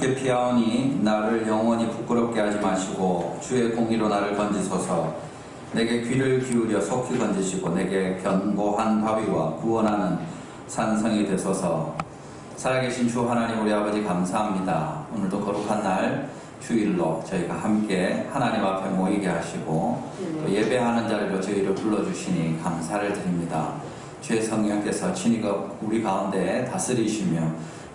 주께 피하오니 나를 영원히 부끄럽게 하지 마시고 주의 공의로 나를 건지소서. 내게 귀를 기울여 속히 건지시고 내게 견고한 바위와 구원하는 산성이 되소서. 살아계신 주 하나님 우리 아버지 감사합니다. 오늘도 거룩한 날 주일로 저희가 함께 하나님 앞에 모이게 하시고 또 예배하는 자리로 저희를 불러주시니 감사를 드립니다. 주의 성령께서 친히 우리 가운데 다스리시며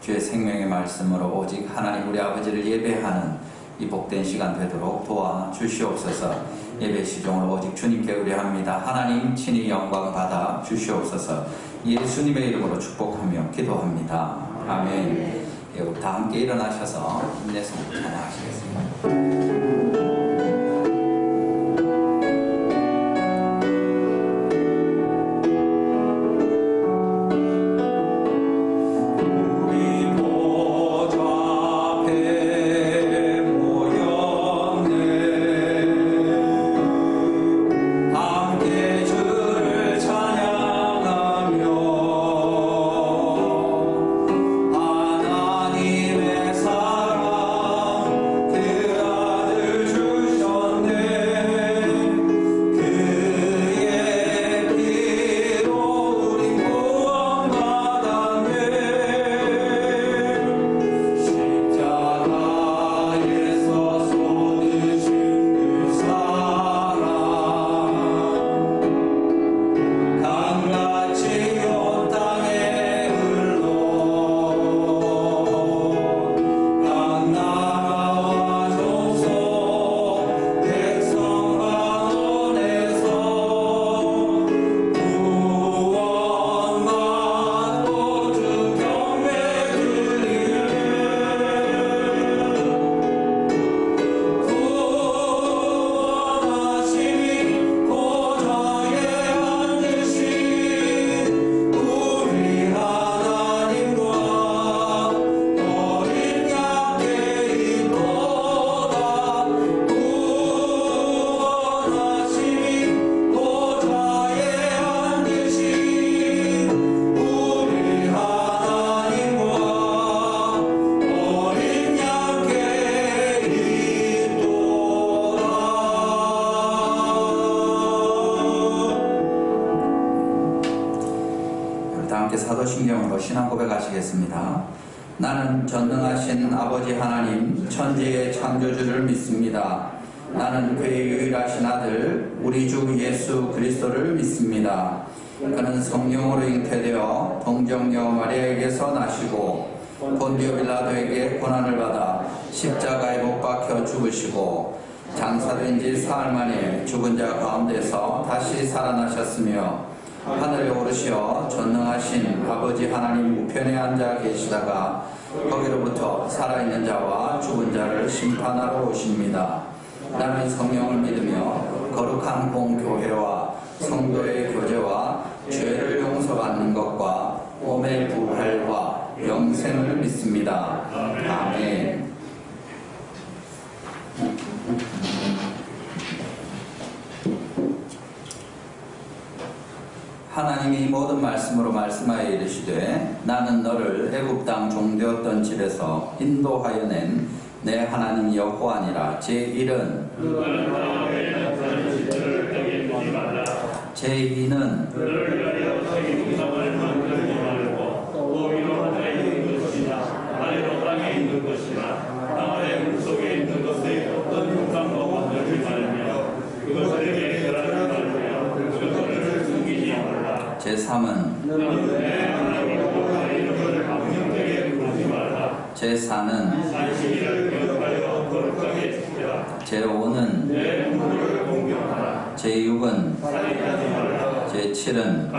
주의 생명의 말씀으로 오직 하나님 우리 아버지를 예배하는 이 복된 시간 되도록 도와주시옵소서. 예배 시종을 오직 주님께 의뢰합니다. 하나님 친히 영광 받아 주시옵소서. 예수님의 이름으로 축복하며 기도합니다. 아멘. 예, 우리 다 함께 일어나셔서 인내성 찬양하시겠습니다. 사도신경으로 신앙 고백하시겠습니다. 나는 전능하신 아버지 하나님 천지의 창조주를 믿습니다. 나는 그의 유일하신 아들 우리 주 예수 그리스도를 믿습니다. 그는 성령으로 잉태되어 동정녀 마리아에게서 나시고 본디오 빌라도에게 고난을 받아 십자가에 못 박혀 죽으시고 장사된 지 사흘 만에 죽은 자 가운데서 다시 살아나셨으며 하늘에 오르시어 전능하신 아버지 하나님 우편에 앉아 계시다가 거기로부터 살아있는 자와 죽은 자를 심판하러 오십니다. 나는 성령을 믿으며 거룩한 공교회와 성도의 교제와 죄를 용서받는 것과 몸의 부활과 영생을 믿습니다. 아멘. 하나님이 모든 말씀으로 말씀하여 이르시되 나는 너를 애굽 땅 종되었던 집에서 인도하여 낸 내 하나님 여호와니라. 제1은 제2는 제3은 제4는 제5는 제6은 제7은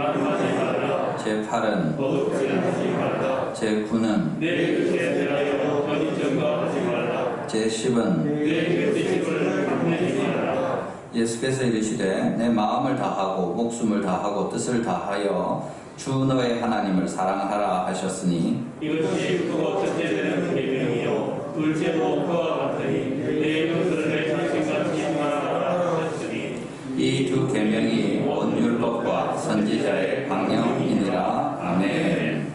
제8은 제9는 제10은 예수께서 이르시되 내 마음을 다하고 목숨을 다하고 뜻을 다하여 주 너의 하나님을 사랑하라 하셨으니 이것이 그와 첫째 되는 계명이요 둘째도 그와 같으니 내 이웃을 내 자식같이 사랑하라 하셨으니 이 두 계명이 온 율법과 선지자의 강령이니라. 아멘.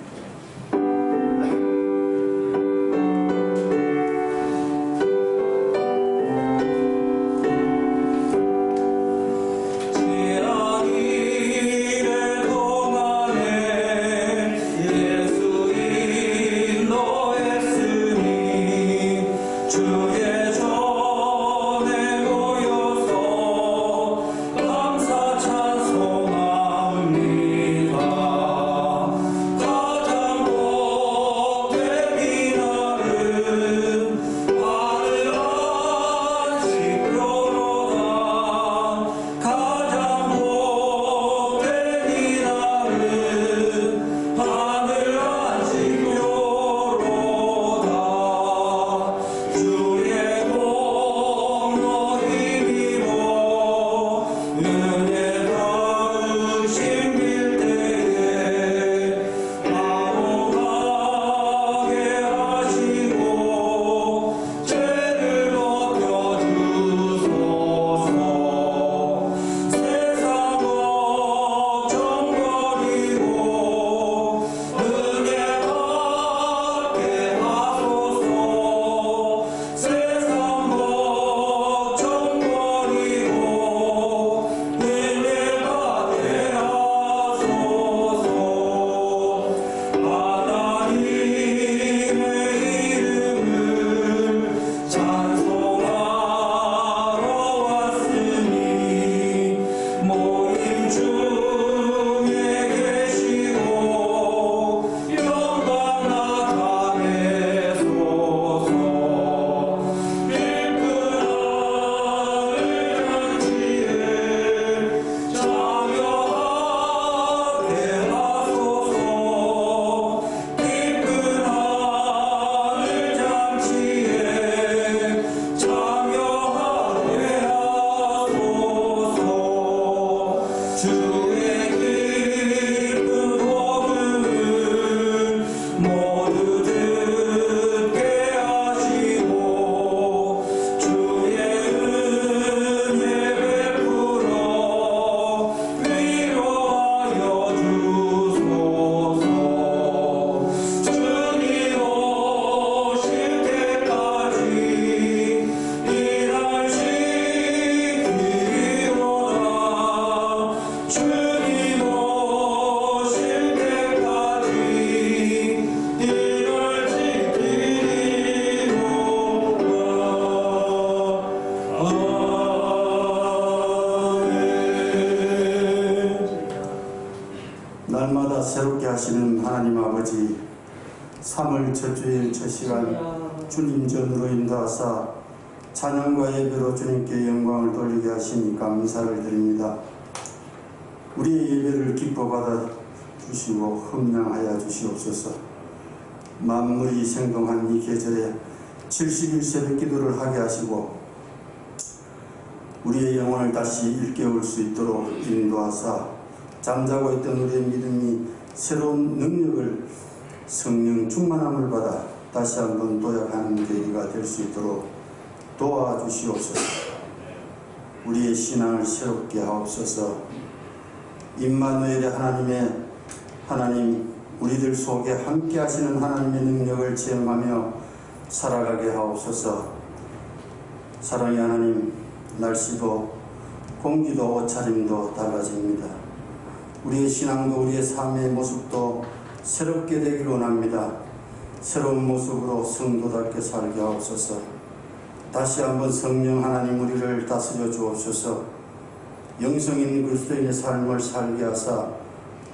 시간 주님 전으로 인도하사 찬양과 예배로 주님께 영광을 돌리게 하시니 감사를 드립니다. 우리의 예배를 기뻐 받아 주시고 흠량하여 주시옵소서. 만물이 생동한 이 계절에 70일 새벽 기도를 하게 하시고 우리의 영혼을 다시 일깨울 수 있도록 인도하사 잠자고 있던 우리의 믿음이 새로운 능력을 성령 충만함을 받아 다시 한번 도약하는 계기가 될 수 있도록 도와주시옵소서. 우리의 신앙을 새롭게 하옵소서. 임마누엘의 하나님 우리들 속에 함께 하시는 하나님의 능력을 체험하며 살아가게 하옵소서. 사랑의 하나님, 날씨도 공기도 옷차림도 달라집니다. 우리의 신앙도 우리의 삶의 모습도 새롭게 되기를 원합니다. 새로운 모습으로 성도답게 살게 하옵소서. 다시 한번 성령 하나님 우리를 다스려 주옵소서. 영성인 그리스도인의 삶을 살게 하사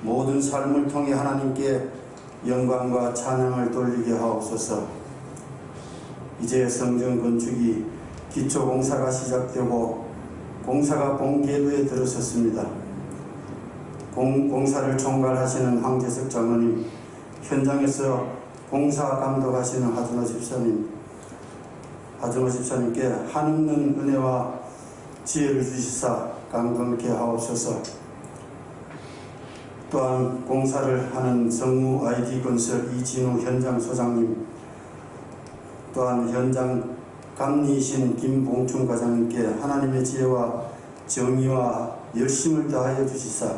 모든 삶을 통해 하나님께 영광과 찬양을 돌리게 하옵소서. 이제 성전 건축이 기초공사가 시작되고 공사가 본궤도에 들어섰습니다. 공사를 총괄하시는 황재석 장로님, 현장에서 공사 감독하시는 하준호 집사님께 한없는 은혜와 지혜를 주시사 감동케 하옵소서. 또한 공사를 하는 성우 ID건설 이진우 현장 소장님, 또한 현장 감리이신 김봉춘 과장님께 하나님의 지혜와 정의와 열심을 다하여 주시사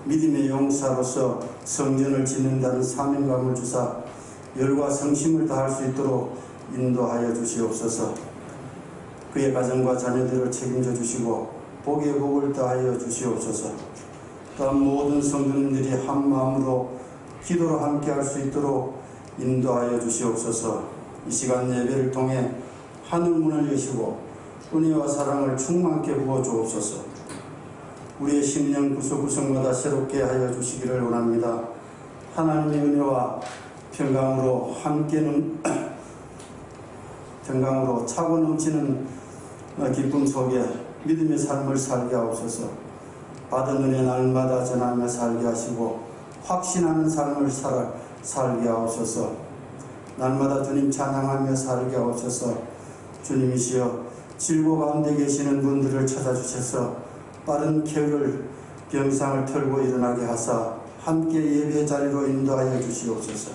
믿음의 용사로서 성전을 짓는다는 사명감을 주사 열과 성심을 다할 수 있도록 인도하여 주시옵소서. 그의 가정과 자녀들을 책임져 주시고 복의 복을 다하여 주시옵소서. 또한 모든 성도님들이 한 마음으로 기도로 함께할 수 있도록 인도하여 주시옵소서. 이 시간 예배를 통해 하늘 문을 여시고 은혜와 사랑을 충만케 부어 주옵소서. 우리의 심령 구석구석마다 새롭게 하여 주시기를 원합니다. 하나님의 은혜와 평강으로 평강으로 차고 넘치는 기쁨 속에 믿음의 삶을 살게 하옵소서. 받은 은혜 날마다 전하며 살게 하시고 확신하는 삶을 살게 하옵소서. 날마다 주님 찬양하며 살게 하옵소서. 주님이시여 질고 가운데 계시는 분들을 찾아주셔서 빠른 쾌를 병상을 털고 일어나게 하사 함께 예배 자리로 인도하여 주시옵소서.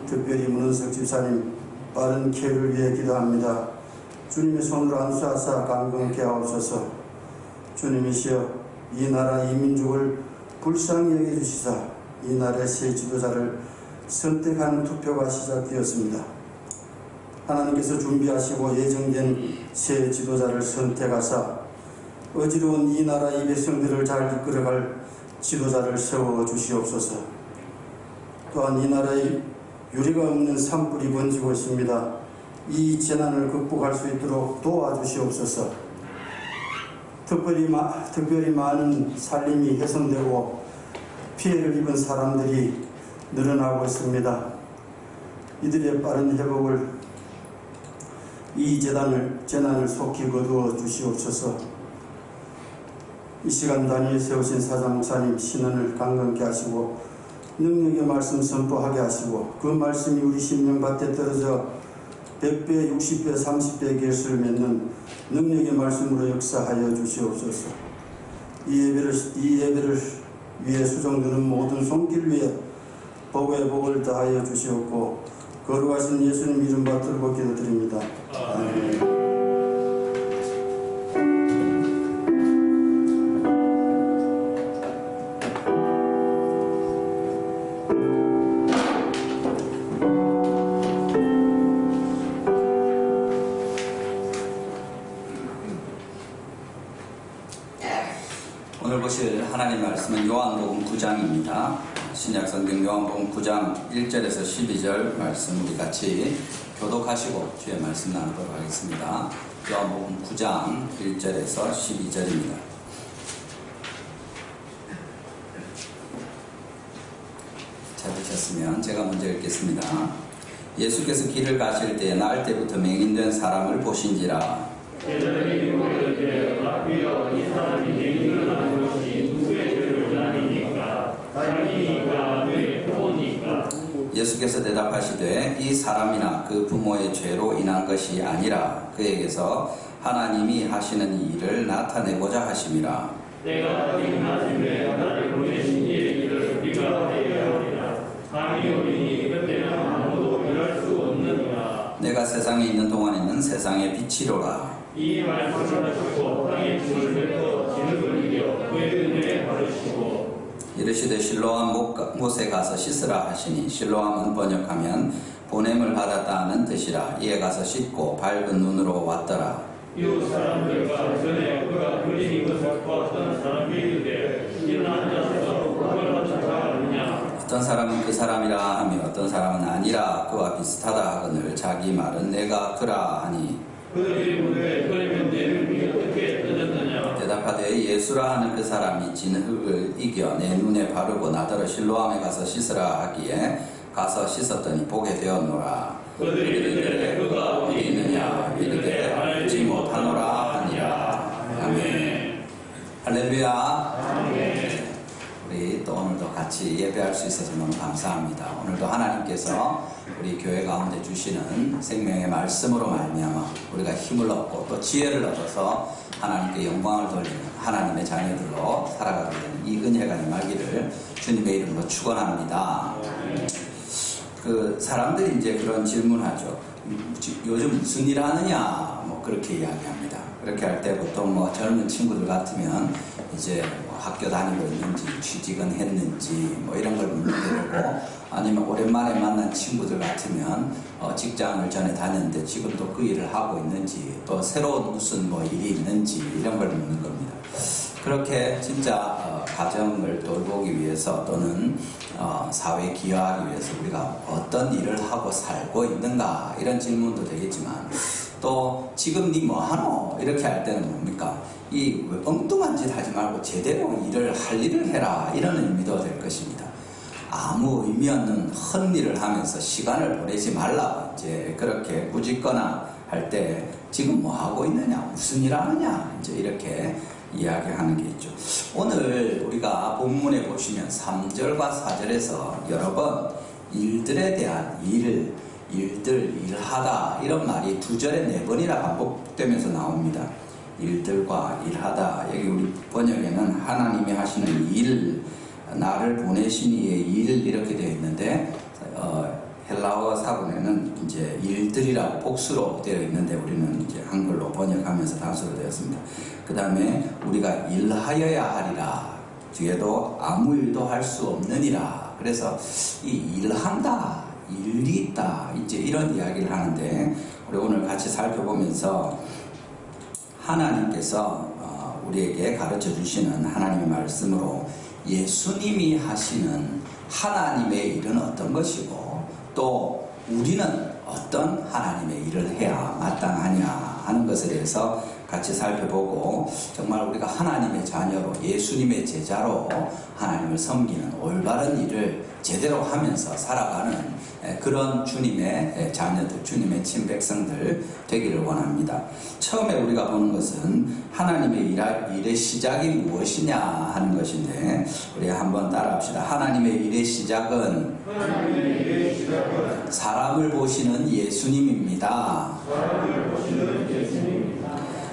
특별히 문은석 집사님 빠른 쾌를 위해 기도합니다. 주님의 손으로 안수하사 감동케 하옵소서. 주님이시여 이 나라 이 민족을 불쌍히 여겨주시사 이 나라의 새 지도자를 선택하는 투표가 시작되었습니다. 하나님께서 준비하시고 예정된 새 지도자를 선택하사 어지러운 이 나라 이 백성들을 잘 이끌어갈 지도자를 세워주시옵소서. 또한 이 나라에 유례가 없는 산불이 번지고 있습니다. 이 재난을 극복할 수 있도록 도와주시옵소서. 특별히 많은 살림이 훼손되고 피해를 입은 사람들이 늘어나고 있습니다. 이들의 빠른 회복을 이 재난을 속히 거두어 주시옵소서. 이 시간 단위에 세우신 사장 목사님 신원을 강건케 하시고 능력의 말씀 선포하게 하시고 그 말씀이 우리 심령밭에 떨어져 100배, 60배, 30배 결실을 맺는 능력의 말씀으로 역사하여 주시옵소서. 이 예배를 위해 수정되는 모든 손길 위에 복의 복을 다하여 주시옵고 거룩하신 예수님 이름 받들고 기도드립니다. 아멘. 오늘 보실 하나님 말씀은 요한복음 9장입니다. 신약성경 요한복음 9장 1절에서 12절 말씀 우리 같이 교독하시고 주의 말씀 나누도록 하겠습니다. 요한복음 9장 1절에서 12절입니다. 찾으셨으면 제가 먼저 읽겠습니다. 예수께서 길을 가실 때 나을 때부터 맹인된 사람을 보신지라. 제자들이 물을 때 라비여 이 사람이 맹인을 하는 것이 누구의 죄를 아니니까 자기니까 내 부모니까. 예수께서 대답하시되 이 사람이나 그 부모의 죄로 인한 것이 아니라 그에게서 하나님이 하시는 이 일을 나타내고자 하심이라. 내가 임하심에 나를 보내신 이의 일을 네가 하여야 하리라. 감이 오리니 그때는 아무도 일할 수 없느니라. 내가 세상에 있는 동안에는 세상의 빛이로라. 이 말씀을 듣고 땅에 불을 뱉어 진흙을 이겨 그의 은혜에 바르시고 이르시되 실로암 못에 가서 씻으라 하시니 실로암은 번역하면 보냄을 받았다는 뜻이라. 이에 가서 씻고 밝은 눈으로 왔더라. 이웃 사람들과 전에 그가 그린 이것을 보았던 사람이 이르되 이는 앉아서 그걸 받은 자 아니냐. 어떤 사람은 그 사람이라 하며 어떤 사람은 아니라 그와 비슷하다 하거늘 자기 말은 내가 그라 하니. 그들이 묻되 그러면 내 눈이 어떻게 떠졌느냐. 대답하되 예수라 하는 그 사람이 진흙을 이겨 내 눈에 바르고 나더러 실로암에 가서 씻으라 하기에 가서 씻었더니 보게 되었노라. 그들이 이르되 그가 어디 있느냐. 이르되 알지 못하노라 하니라. 아멘. 할렐루야. 우리 또 오늘도 같이 예배할 수 있어서 너무 감사합니다. 오늘도 하나님께서 우리 교회 가운데 주시는 생명의 말씀으로 말미암아 우리가 힘을 얻고 또 지혜를 얻어서 하나님께 영광을 돌리는 하나님의 자녀들로 살아가게 되는 이 은혜가 임하기를 주님의 이름으로 축원합니다. 그 사람들이 이제 그런 질문하죠. 요즘 무슨 일 하느냐? 뭐 그렇게 이야기합니다. 그렇게 할 때 보통 뭐 젊은 친구들 같으면 이제 뭐 학교 다니고 있는지 취직은 했는지 뭐 이런 걸 묻게 되고, 아니면 오랜만에 만난 친구들 같으면 직장을 전에 다녔는데 지금도 그 일을 하고 있는지, 또 새로운 무슨 뭐 일이 있는지 이런 걸 묻는 겁니다. 그렇게 진짜 가정을 돌보기 위해서 또는 사회에 기여하기 위해서 우리가 어떤 일을 하고 살고 있는가 이런 질문도 되겠지만, 또 지금 니 뭐하노? 이렇게 할 때는 뭡니까? 이 엉뚱한 짓 하지 말고 제대로 일을 할 일을 해라, 이런 의미도 될 것입니다. 아무 의미 없는 헛일을 하면서 시간을 보내지 말라고 이제 그렇게 꾸짖거나 할 때 지금 뭐 하고 있느냐, 무슨 일 하느냐, 이제 이렇게 이야기하는 게 있죠. 오늘 우리가 본문에 보시면 3절과 4절에서 여러 번 일들에 대한 일하다 이런 말이 2절에 4번이나 반복되면서 나옵니다. 일들과 일하다. 여기 우리 번역에는 하나님이 하시는 일, 나를 보내신 이의 일 이렇게 되어 있는데, 헬라어 사본에는 이제 일들이라고 복수로 되어 있는데 우리는 이제 한글로 번역하면서 단수로 되었습니다. 그 다음에 우리가 일하여야 하리라. 뒤에도 아무 일도 할 수 없느니라. 그래서 이 일한다, 일이 있다, 이제 이런 이야기를 하는데, 우리 오늘 같이 살펴보면서 하나님께서 우리에게 가르쳐 주시는 하나님의 말씀으로 예수님이 하시는 하나님의 일은 어떤 것이고, 또 우리는 어떤 하나님의 일을 해야 마땅하냐 하는 것에 대해서 같이 살펴보고, 정말 우리가 하나님의 자녀로, 예수님의 제자로 하나님을 섬기는 올바른 일을 제대로 하면서 살아가는 그런 주님의 자녀들, 주님의 친백성들 되기를 원합니다. 처음에 우리가 보는 것은 하나님의 일의 시작이 무엇이냐 하는 것인데, 우리 한번 따라합시다. 하나님의 일의 시작은 사람을 보시는 예수님입니다.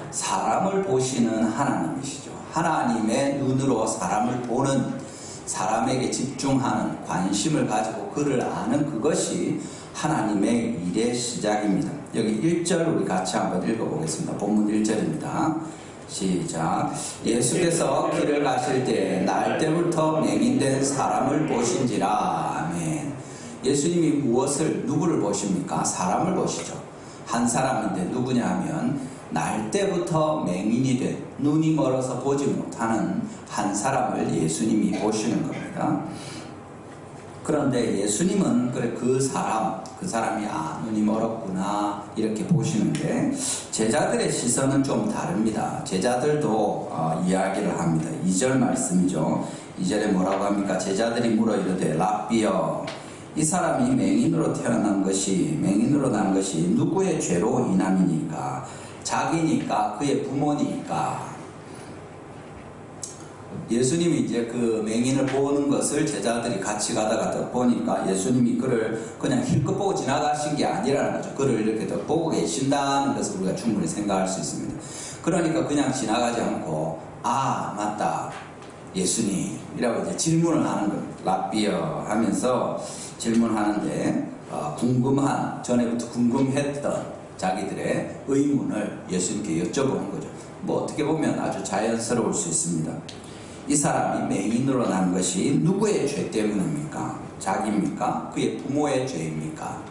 사람을 보시는 하나님이시죠. 하나님의 눈으로 사람을 보는, 사람에게 집중하는, 관심을 가지고 그를 아는 그것이 하나님의 일의 시작입니다. 여기 1절 우리 같이 한번 읽어보겠습니다. 본문 1절입니다. 시작. 예수께서 길을 가실 때 날 때부터 맹인된 사람을 보신지라. 아멘. 예수님이 누구를 보십니까? 사람을 보시죠. 한 사람인데 누구냐 하면 날 때부터 맹인이 된, 눈이 멀어서 보지 못하는 한 사람을 예수님이 보시는 겁니다. 그런데 예수님은 그 사람이 눈이 멀었구나 이렇게 보시는데, 제자들의 시선은 좀 다릅니다. 제자들도 이야기를 합니다. 2절 말씀이죠. 2절에 뭐라고 합니까? 제자들이 물어 이르되 라삐여, 이 사람이 맹인으로 태어난 것이 맹인으로 난 것이 누구의 죄로 인함이니까? 자기니까? 그의 부모니까? 예수님이 이제 그 맹인을 보는 것을 제자들이 같이 가다가 더 보니까 예수님이 그를 그냥 힐끗 보고 지나가신 게 아니라는 거죠. 그를 이렇게 더 보고 계신다는 것을 우리가 충분히 생각할 수 있습니다. 그러니까 그냥 지나가지 않고 아 맞다 예수님이라고 이제 질문을 하는 거예요. 랍비어 하면서 질문하는데 궁금한 전에부터 궁금했던 자기들의 의문을 예수님께 여쭤보는 거죠. 뭐 어떻게 보면 아주 자연스러울 수 있습니다. 이 사람이 맹인으로 난 것이 누구의 죄 때문입니까? 자기입니까? 그의 부모의 죄입니까?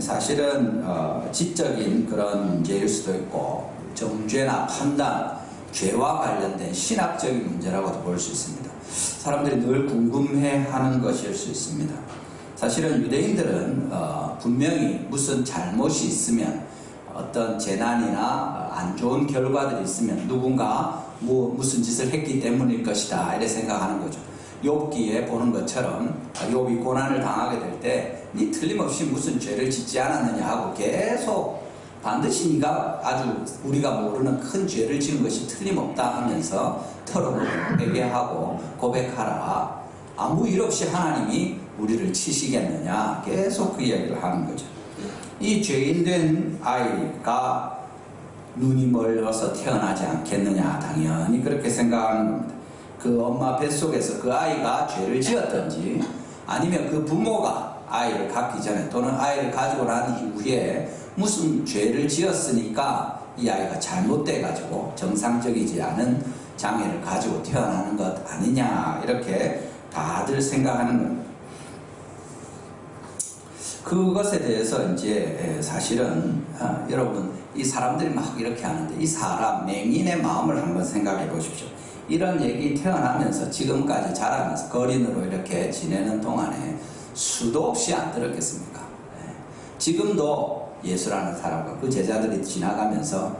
사실은 지적인 그런 문제일 수도 있고 정죄나 판단, 죄와 관련된 신학적인 문제라고도 볼 수 있습니다. 사람들이 늘 궁금해하는 것일 수 있습니다. 사실은 유대인들은 분명히 무슨 잘못이 있으면 어떤 재난이나 안 좋은 결과들이 있으면 누군가 무슨 짓을 했기 때문일 것이다 이렇게 생각하는 거죠. 욥기에 보는 것처럼 욥이 고난을 당하게 될 때 네 틀림없이 무슨 죄를 짓지 않았느냐 하고 계속 반드시 네가 아주 우리가 모르는 큰 죄를 지은 것이 틀림없다 하면서 털어놓고 회개하고 고백하라. 아무 일 없이 하나님이 우리를 치시겠느냐 계속 그 이야기를 하는 거죠. 이 죄인된 아이가 눈이 멀어서 태어나지 않겠느냐 당연히 그렇게 생각하는 겁니다. 그 엄마 뱃속에서 그 아이가 죄를 지었든지 아니면 그 부모가 아이를 갖기 전에 또는 아이를 가지고 난 이후에 무슨 죄를 지었으니까 이 아이가 잘못돼 가지고 정상적이지 않은 장애를 가지고 태어나는 것 아니냐 이렇게 다들 생각하는 겁니다. 그것에 대해서 이제 사실은 여러분 이 사람들이 막 이렇게 하는데 이 사람 맹인의 마음을 한번 생각해 보십시오. 이런 얘기 태어나면서 지금까지 자라면서 거린으로 이렇게 지내는 동안에 수도 없이 안 들었겠습니까? 지금도 예수라는 사람과 그 제자들이 지나가면서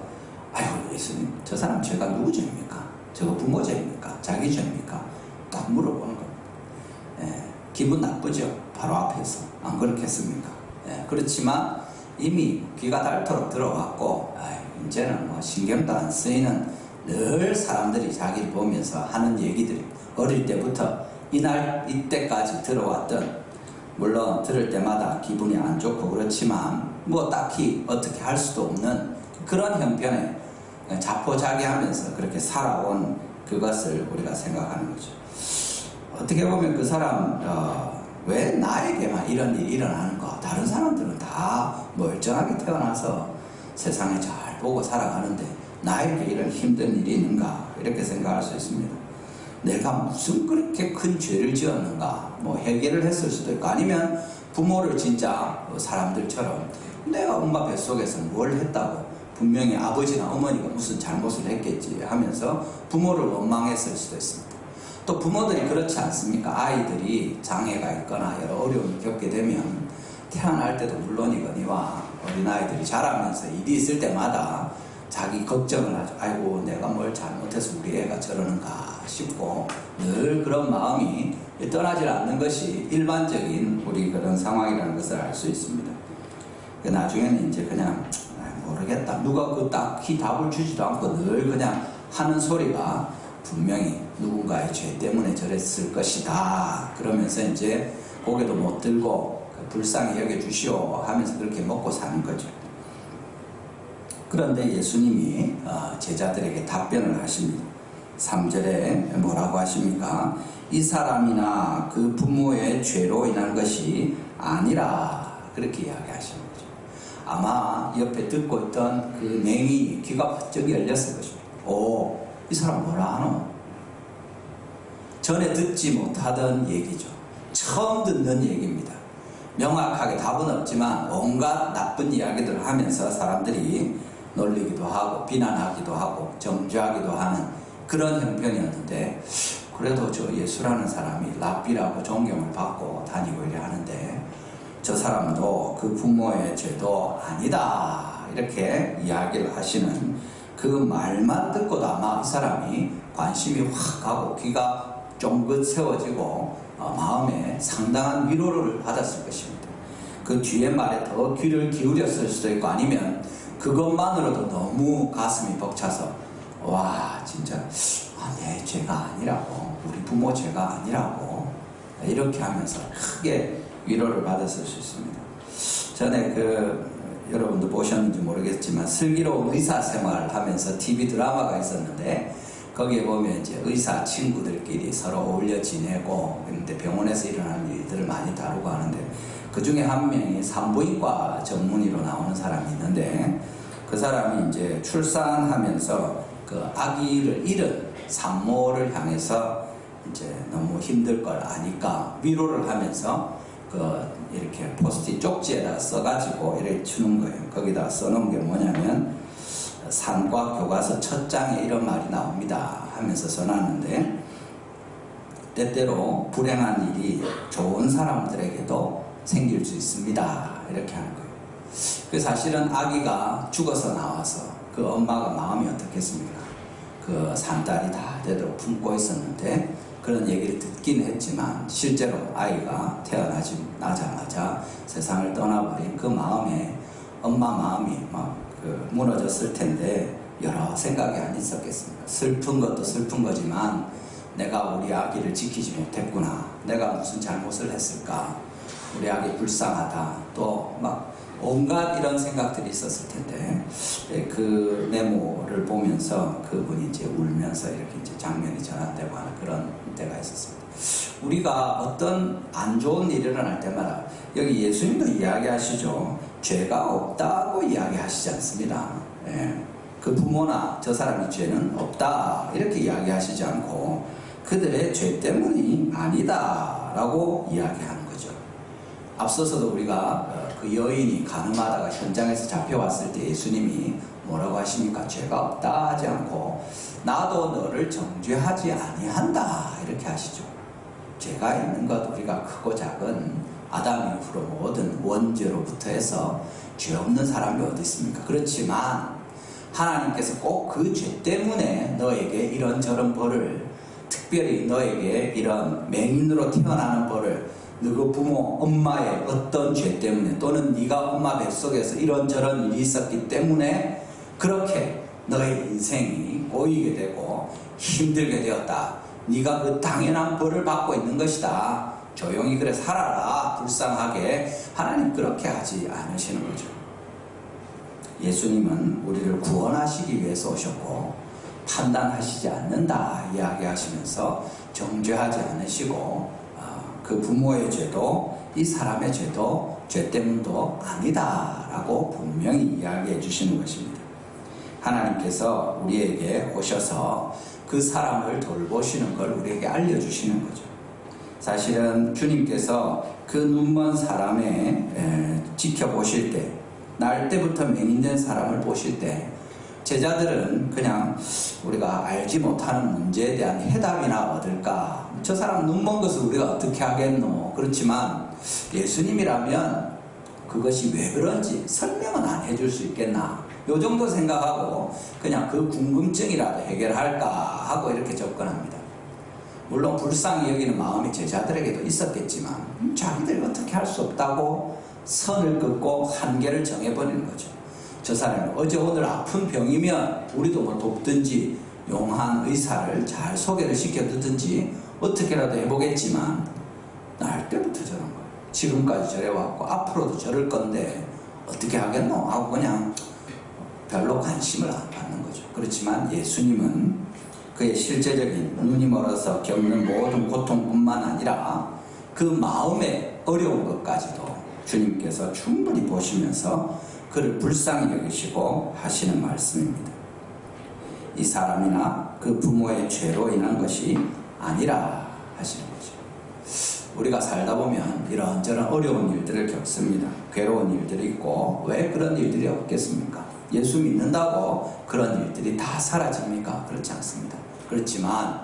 아유 예수님 저 사람 죄가 누구 죄입니까? 저거 부모 죄입니까? 자기 죄입니까? 딱 물어보는 겁니다. 기분 나쁘죠? 바로 앞에서 안 그렇겠습니까? 그렇지만 이미 귀가 닳도록 들어왔고 이제는 뭐 신경도 안 쓰이는 늘 사람들이 자기를 보면서 하는 얘기들이 어릴 때부터 이때까지 들어왔던 물론 들을 때마다 기분이 안 좋고 그렇지만 뭐 딱히 어떻게 할 수도 없는 그런 형편에 자포자기하면서 그렇게 살아온 그것을 우리가 생각하는 거죠. 어떻게 보면 그 사람 왜 나에게만 이런 일이 일어나는가? 다른 사람들은 다 멀쩡하게 태어나서 세상에 잘 보고 살아가는데 나에게 이런 힘든 일이 있는가? 이렇게 생각할 수 있습니다. 내가 무슨 그렇게 큰 죄를 지었는가? 뭐 해결을 했을 수도 있고 아니면 부모를 진짜 사람들처럼 내가 엄마 뱃속에서 뭘 했다고 분명히 아버지나 어머니가 무슨 잘못을 했겠지 하면서 부모를 원망했을 수도 있습니다. 또 부모들이 그렇지 않습니까? 아이들이 장애가 있거나 여러 어려움을 겪게 되면 태어날 때도 물론이거니와 어린아이들이 자라면서 일이 있을 때마다 자기 걱정을 하죠. 아이고 내가 뭘 잘못해서 우리 애가 저러는가 싶고 늘 그런 마음이 떠나질 않는 것이 일반적인 우리 그런 상황이라는 것을 알 수 있습니다. 나중에는 이제 그냥 모르겠다. 누가 그 딱히 답을 주지도 않고 늘 그냥 하는 소리가 분명히 누군가의 죄 때문에 저랬을 것이다. 그러면서 이제 고개도 못 들고 불쌍히 여겨주시오 하면서 그렇게 먹고 사는 거죠. 그런데 예수님이 제자들에게 답변을 하십니다. 3절에 뭐라고 하십니까? 이 사람이나 그 부모의 죄로 인한 것이 아니라 그렇게 이야기하시는 거죠. 아마 옆에 듣고 있던 그 맹인이 귀가 번쩍 열렸을 것입니다. 오, 이 사람 뭐라 하노? 전에 듣지 못하던 얘기죠. 처음 듣는 얘기입니다. 명확하게 답은 없지만 온갖 나쁜 이야기들을 하면서 사람들이 놀리기도 하고 비난하기도 하고 정죄하기도 하는 그런 형편이었는데 그래도 저 예수라는 사람이 랍비라고 존경을 받고 다니고 이래 하는데 저 사람도 그 부모의 죄도 아니다 이렇게 이야기를 하시는 그 말만 듣고도 아마 이 사람이 관심이 확 가고 귀가 쫑긋 세워지고 마음에 상당한 위로를 받았을 것입니다. 그 뒤에 말에 더 귀를 기울였을 수도 있고, 아니면 그것만으로도 너무 가슴이 벅차서 와 진짜 내 죄가 아니라고, 우리 부모 죄가 아니라고 이렇게 하면서 크게 위로를 받았을 수 있습니다. 전에 여러분도 보셨는지 모르겠지만 슬기로운 의사 생활을 하면서 TV 드라마가 있었는데, 거기에 보면 이제 의사 친구들끼리 서로 어울려 지내고, 근데 병원에서 일어나는 일들을 많이 다루고 하는데, 그 중에 한 명이 산부인과 전문의로 나오는 사람이 있는데, 그 사람이 이제 출산하면서 그 아기를 잃은 산모를 향해서 이제 너무 힘들 걸 아니까 위로를 하면서 이렇게 포스트잇 쪽지에다 써가지고 이렇게 주는 거예요. 거기다 써놓은 게 뭐냐면, 산과 교과서 첫 장에 이런 말이 나옵니다 하면서 써놨는데, 때때로 불행한 일이 좋은 사람들에게도 생길 수 있습니다 이렇게 하는 거예요. 그 사실은 아기가 죽어서 나와서 그 엄마가 마음이 어떻겠습니까? 그 산딸이 다 되도록 품고 있었는데, 그런 얘기를 듣긴 했지만 실제로 아이가 태어나자마자 세상을 떠나버린 그 마음에, 엄마 마음이 막 무너졌을 텐데 여러 생각이 안 있었겠습니까? 슬픈 것도 슬픈 거지만 내가 우리 아기를 지키지 못했구나, 내가 무슨 잘못을 했을까, 우리 아기 불쌍하다, 또 막 온갖 이런 생각들이 있었을 텐데, 그 메모를 보면서 그분이 이제 울면서 이렇게 이제 장면이 전환되고 하는 그런 때가 있었습니다. 우리가 어떤 안 좋은 일이 일어날 때마다, 여기 예수님도 이야기하시죠. 죄가 없다고 이야기하시지 않습니다. 그 부모나 저 사람의 죄는 없다 이렇게 이야기하시지 않고, 그들의 죄 때문이 아니다 라고 이야기하는 거죠. 앞서서도 우리가 그 여인이 가늠하다가 현장에서 잡혀왔을 때 예수님이 뭐라고 하십니까? 죄가 없다 하지 않고 나도 너를 정죄하지 아니한다 이렇게 하시죠. 죄가 있는 것, 우리가 크고 작은 아담 이후로 모든 원죄로부터 해서 죄 없는 사람이 어디 있습니까? 그렇지만 하나님께서 꼭 그 죄 때문에 너에게 이런저런 벌을, 특별히 너에게 이런 맹인으로 태어나는 벌을, 너그 부모 엄마의 어떤 죄 때문에, 또는 네가 엄마 뱃속에서 이런저런 일이 있었기 때문에 그렇게 너의 인생이 꼬이게 되고 힘들게 되었다, 네가 그 당연한 벌을 받고 있는 것이다, 조용히 그래 살아라, 불쌍하게. 하나님 그렇게 하지 않으시는 거죠. 예수님은 우리를 구원하시기 위해서 오셨고 판단하시지 않는다 이야기하시면서 정죄하지 않으시고, 그 부모의 죄도 이 사람의 죄도 죄 때문도 아니다 라고 분명히 이야기해 주시는 것입니다. 하나님께서 우리에게 오셔서 그 사람을 돌보시는 걸 우리에게 알려주시는 거죠. 사실은 주님께서 그 눈먼 사람의 지켜보실 때, 날 때부터 맹인된 사람을 보실 때 제자들은 그냥 우리가 알지 못하는 문제에 대한 해답이나 얻을까, 저 사람 눈먼 것을 우리가 어떻게 하겠노, 그렇지만 예수님이라면 그것이 왜 그런지 설명은 안 해줄 수 있겠나, 요 정도 생각하고 그냥 그 궁금증이라도 해결할까 하고 이렇게 접근합니다. 물론 불쌍히 여기는 마음이 제자들에게도 있었겠지만 자기들이 어떻게 할 수 없다고 선을 긋고 한계를 정해버리는 거죠. 저 사람이 어제 오늘 아픈 병이면 우리도 뭐 돕든지 용한 의사를 잘 소개를 시켜두든지 어떻게라도 해보겠지만, 날 때부터 저런 거예요. 지금까지 저래왔고 앞으로도 저럴 건데 어떻게 하겠노 하고 그냥 별로 관심을 안 받는 거죠. 그렇지만 예수님은 그의 실제적인 눈이 멀어서 겪는 모든 고통뿐만 아니라 그 마음의 어려운 것까지도 주님께서 충분히 보시면서 그를 불쌍히 여기시고 하시는 말씀입니다. 이 사람이나 그 부모의 죄로 인한 것이 아니라 하시는 거죠. 우리가 살다 보면 이런저런 어려운 일들을 겪습니다. 괴로운 일들이 있고, 왜 그런 일들이 없겠습니까? 예수 믿는다고 그런 일들이 다 사라집니까? 그렇지 않습니다. 그렇지만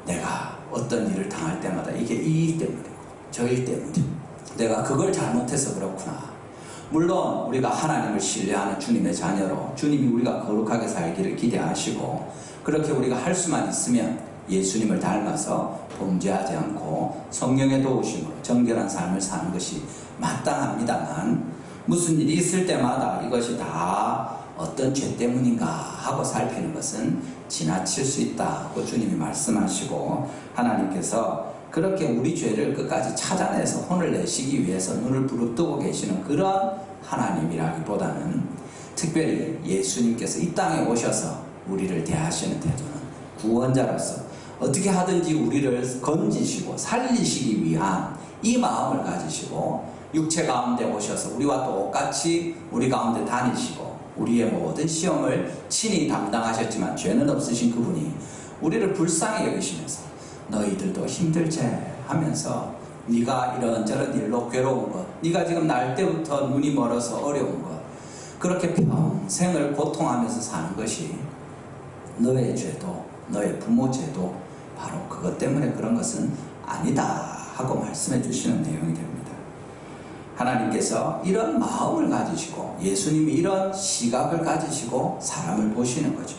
내가 어떤 일을 당할 때마다 이게 이 일 때문이고 저 일 때문이고 내가 그걸 잘못해서 그렇구나. 물론 우리가 하나님을 신뢰하는 주님의 자녀로 주님이 우리가 거룩하게 살기를 기대하시고 그렇게 우리가 할 수만 있으면 예수님을 닮아서 범죄하지 않고 성령의 도우심으로 정결한 삶을 사는 것이 마땅합니다만, 무슨 일이 있을 때마다 이것이 다 어떤 죄 때문인가 하고 살피는 것은 지나칠 수 있다고 주님이 말씀하시고, 하나님께서 그렇게 우리 죄를 끝까지 찾아내서 혼을 내시기 위해서 눈을 부릅뜨고 계시는 그런 하나님이라기보다는, 특별히 예수님께서 이 땅에 오셔서 우리를 대하시는 태도는 구원자로서 어떻게 하든지 우리를 건지시고 살리시기 위한 이 마음을 가지시고 육체 가운데 오셔서 우리와 똑같이 우리 가운데 다니시고 우리의 모든 시험을 친히 담당하셨지만 죄는 없으신 그분이 우리를 불쌍히 여기시면서 너희들도 힘들지 하면서 네가 이런저런 일로 괴로운 것, 네가 지금 날 때부터 눈이 멀어서 어려운 것, 그렇게 평생을 고통하면서 사는 것이 너의 죄도 너의 부모 죄도 바로 그것 때문에 그런 것은 아니다 하고 말씀해 주시는 내용이 됩니다. 하나님께서 이런 마음을 가지시고 예수님이 이런 시각을 가지시고 사람을 보시는 거죠.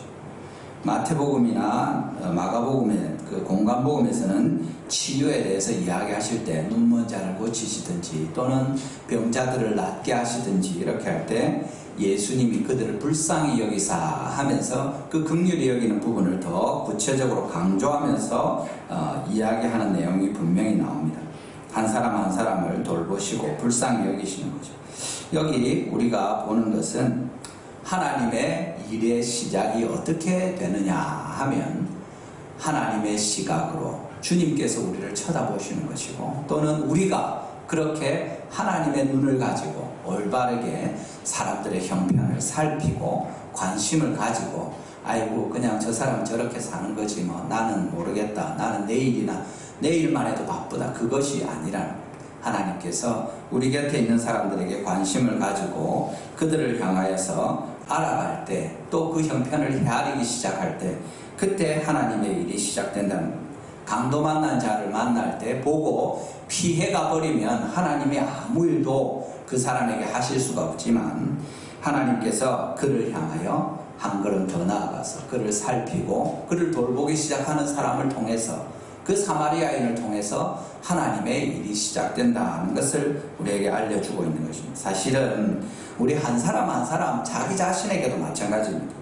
마태복음이나 마가복음의 그 공관복음에서는 치유에 대해서 이야기하실 때 눈먼 자를 고치시든지 또는 병자들을 낫게 하시든지 이렇게 할 때 예수님이 그들을 불쌍히 여기사 하면서 그 긍휼히 여기는 부분을 더 구체적으로 강조하면서 이야기하는 내용이 분명히 나옵니다. 한 사람 한 사람을 돌보시고 불쌍히 여기시는 거죠. 여기 우리가 보는 것은 하나님의 일의 시작이 어떻게 되느냐 하면 하나님의 시각으로 주님께서 우리를 쳐다보시는 것이고, 또는 우리가 그렇게 하나님의 눈을 가지고 올바르게 사람들의 형편을 살피고 관심을 가지고 아이고 그냥 저 사람 저렇게 사는 거지 뭐 나는 모르겠다, 나는 내일만 해도 바쁘다, 그것이 아니라 하나님께서 우리 곁에 있는 사람들에게 관심을 가지고 그들을 향하여서 알아갈 때, 또 그 형편을 헤아리기 시작할 때, 그때 하나님의 일이 시작된다는 겁니다. 강도 만난 자를 만날 때 보고 피해가 버리면 하나님이 아무 일도 그 사람에게 하실 수가 없지만, 하나님께서 그를 향하여 한 걸음 더 나아가서 그를 살피고 그를 돌보기 시작하는 사람을 통해서, 그 사마리아인을 통해서 하나님의 일이 시작된다는 것을 우리에게 알려주고 있는 것입니다. 사실은 우리 한 사람 한 사람 자기 자신에게도 마찬가지입니다.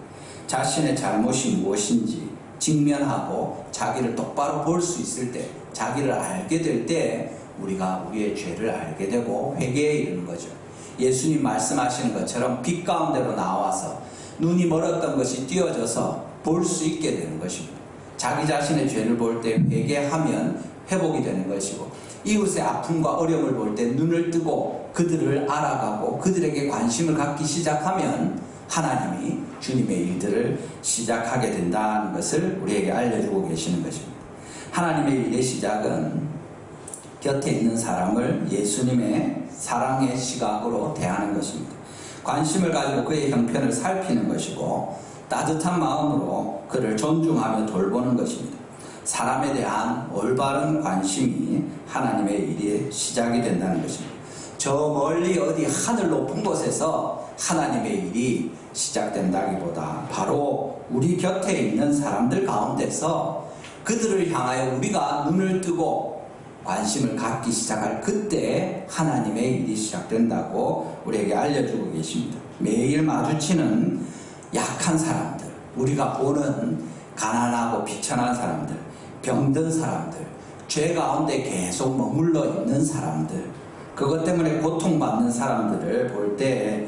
자신의 잘못이 무엇인지 직면하고 자기를 똑바로 볼 수 있을 때, 자기를 알게 될 때 우리가 우리의 죄를 알게 되고 회개에 이르는 거죠. 예수님 말씀하시는 것처럼 빛 가운데로 나와서 눈이 멀었던 것이 띄어져서 볼 수 있게 되는 것입니다. 자기 자신의 죄를 볼 때 회개하면 회복이 되는 것이고, 이웃의 아픔과 어려움을 볼 때 눈을 뜨고 그들을 알아가고 그들에게 관심을 갖기 시작하면 하나님이 주님의 일들을 시작하게 된다는 것을 우리에게 알려주고 계시는 것입니다. 하나님의 일의 시작은 곁에 있는 사람을 예수님의 사랑의 시각으로 대하는 것입니다. 관심을 가지고 그의 형편을 살피는 것이고, 따뜻한 마음으로 그를 존중하며 돌보는 것입니다. 사람에 대한 올바른 관심이 하나님의 일의 시작이 된다는 것입니다. 저 멀리 어디 하늘 높은 곳에서 하나님의 일이 시작된다기보다 바로 우리 곁에 있는 사람들 가운데서 그들을 향하여 우리가 눈을 뜨고 관심을 갖기 시작할 그때 하나님의 일이 시작된다고 우리에게 알려주고 계십니다. 매일 마주치는 약한 사람들, 우리가 보는 가난하고 비천한 사람들, 병든 사람들, 죄 가운데 계속 머물러 있는 사람들, 그것 때문에 고통받는 사람들을 볼 때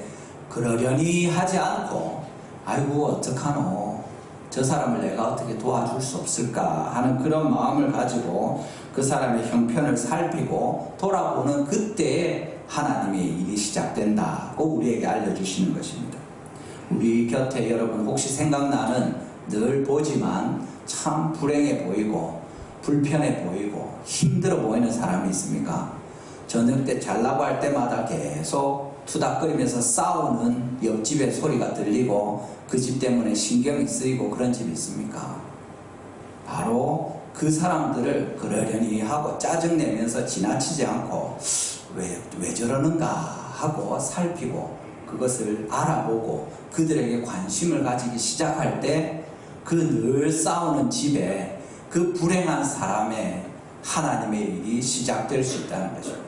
그러려니 하지 않고 아이고 어떡하노, 저 사람을 내가 어떻게 도와줄 수 없을까 하는 그런 마음을 가지고 그 사람의 형편을 살피고 돌아보는 그때에 하나님의 일이 시작된다고 우리에게 알려주시는 것입니다. 우리 곁에 여러분 혹시 생각나는, 늘 보지만 참 불행해 보이고 불편해 보이고 힘들어 보이는 사람이 있습니까? 저녁 때 잘라고 할 때마다 계속 투닥거리면서 싸우는 옆집의 소리가 들리고 그 집 때문에 신경이 쓰이고 그런 집이 있습니까? 바로 그 사람들을 그러려니 하고 짜증내면서 지나치지 않고 왜 저러는가 하고 살피고 그것을 알아보고 그들에게 관심을 가지기 시작할 때 그 늘 싸우는 집에 그 그 불행한 사람의 하나님의 일이 시작될 수 있다는 것입니다.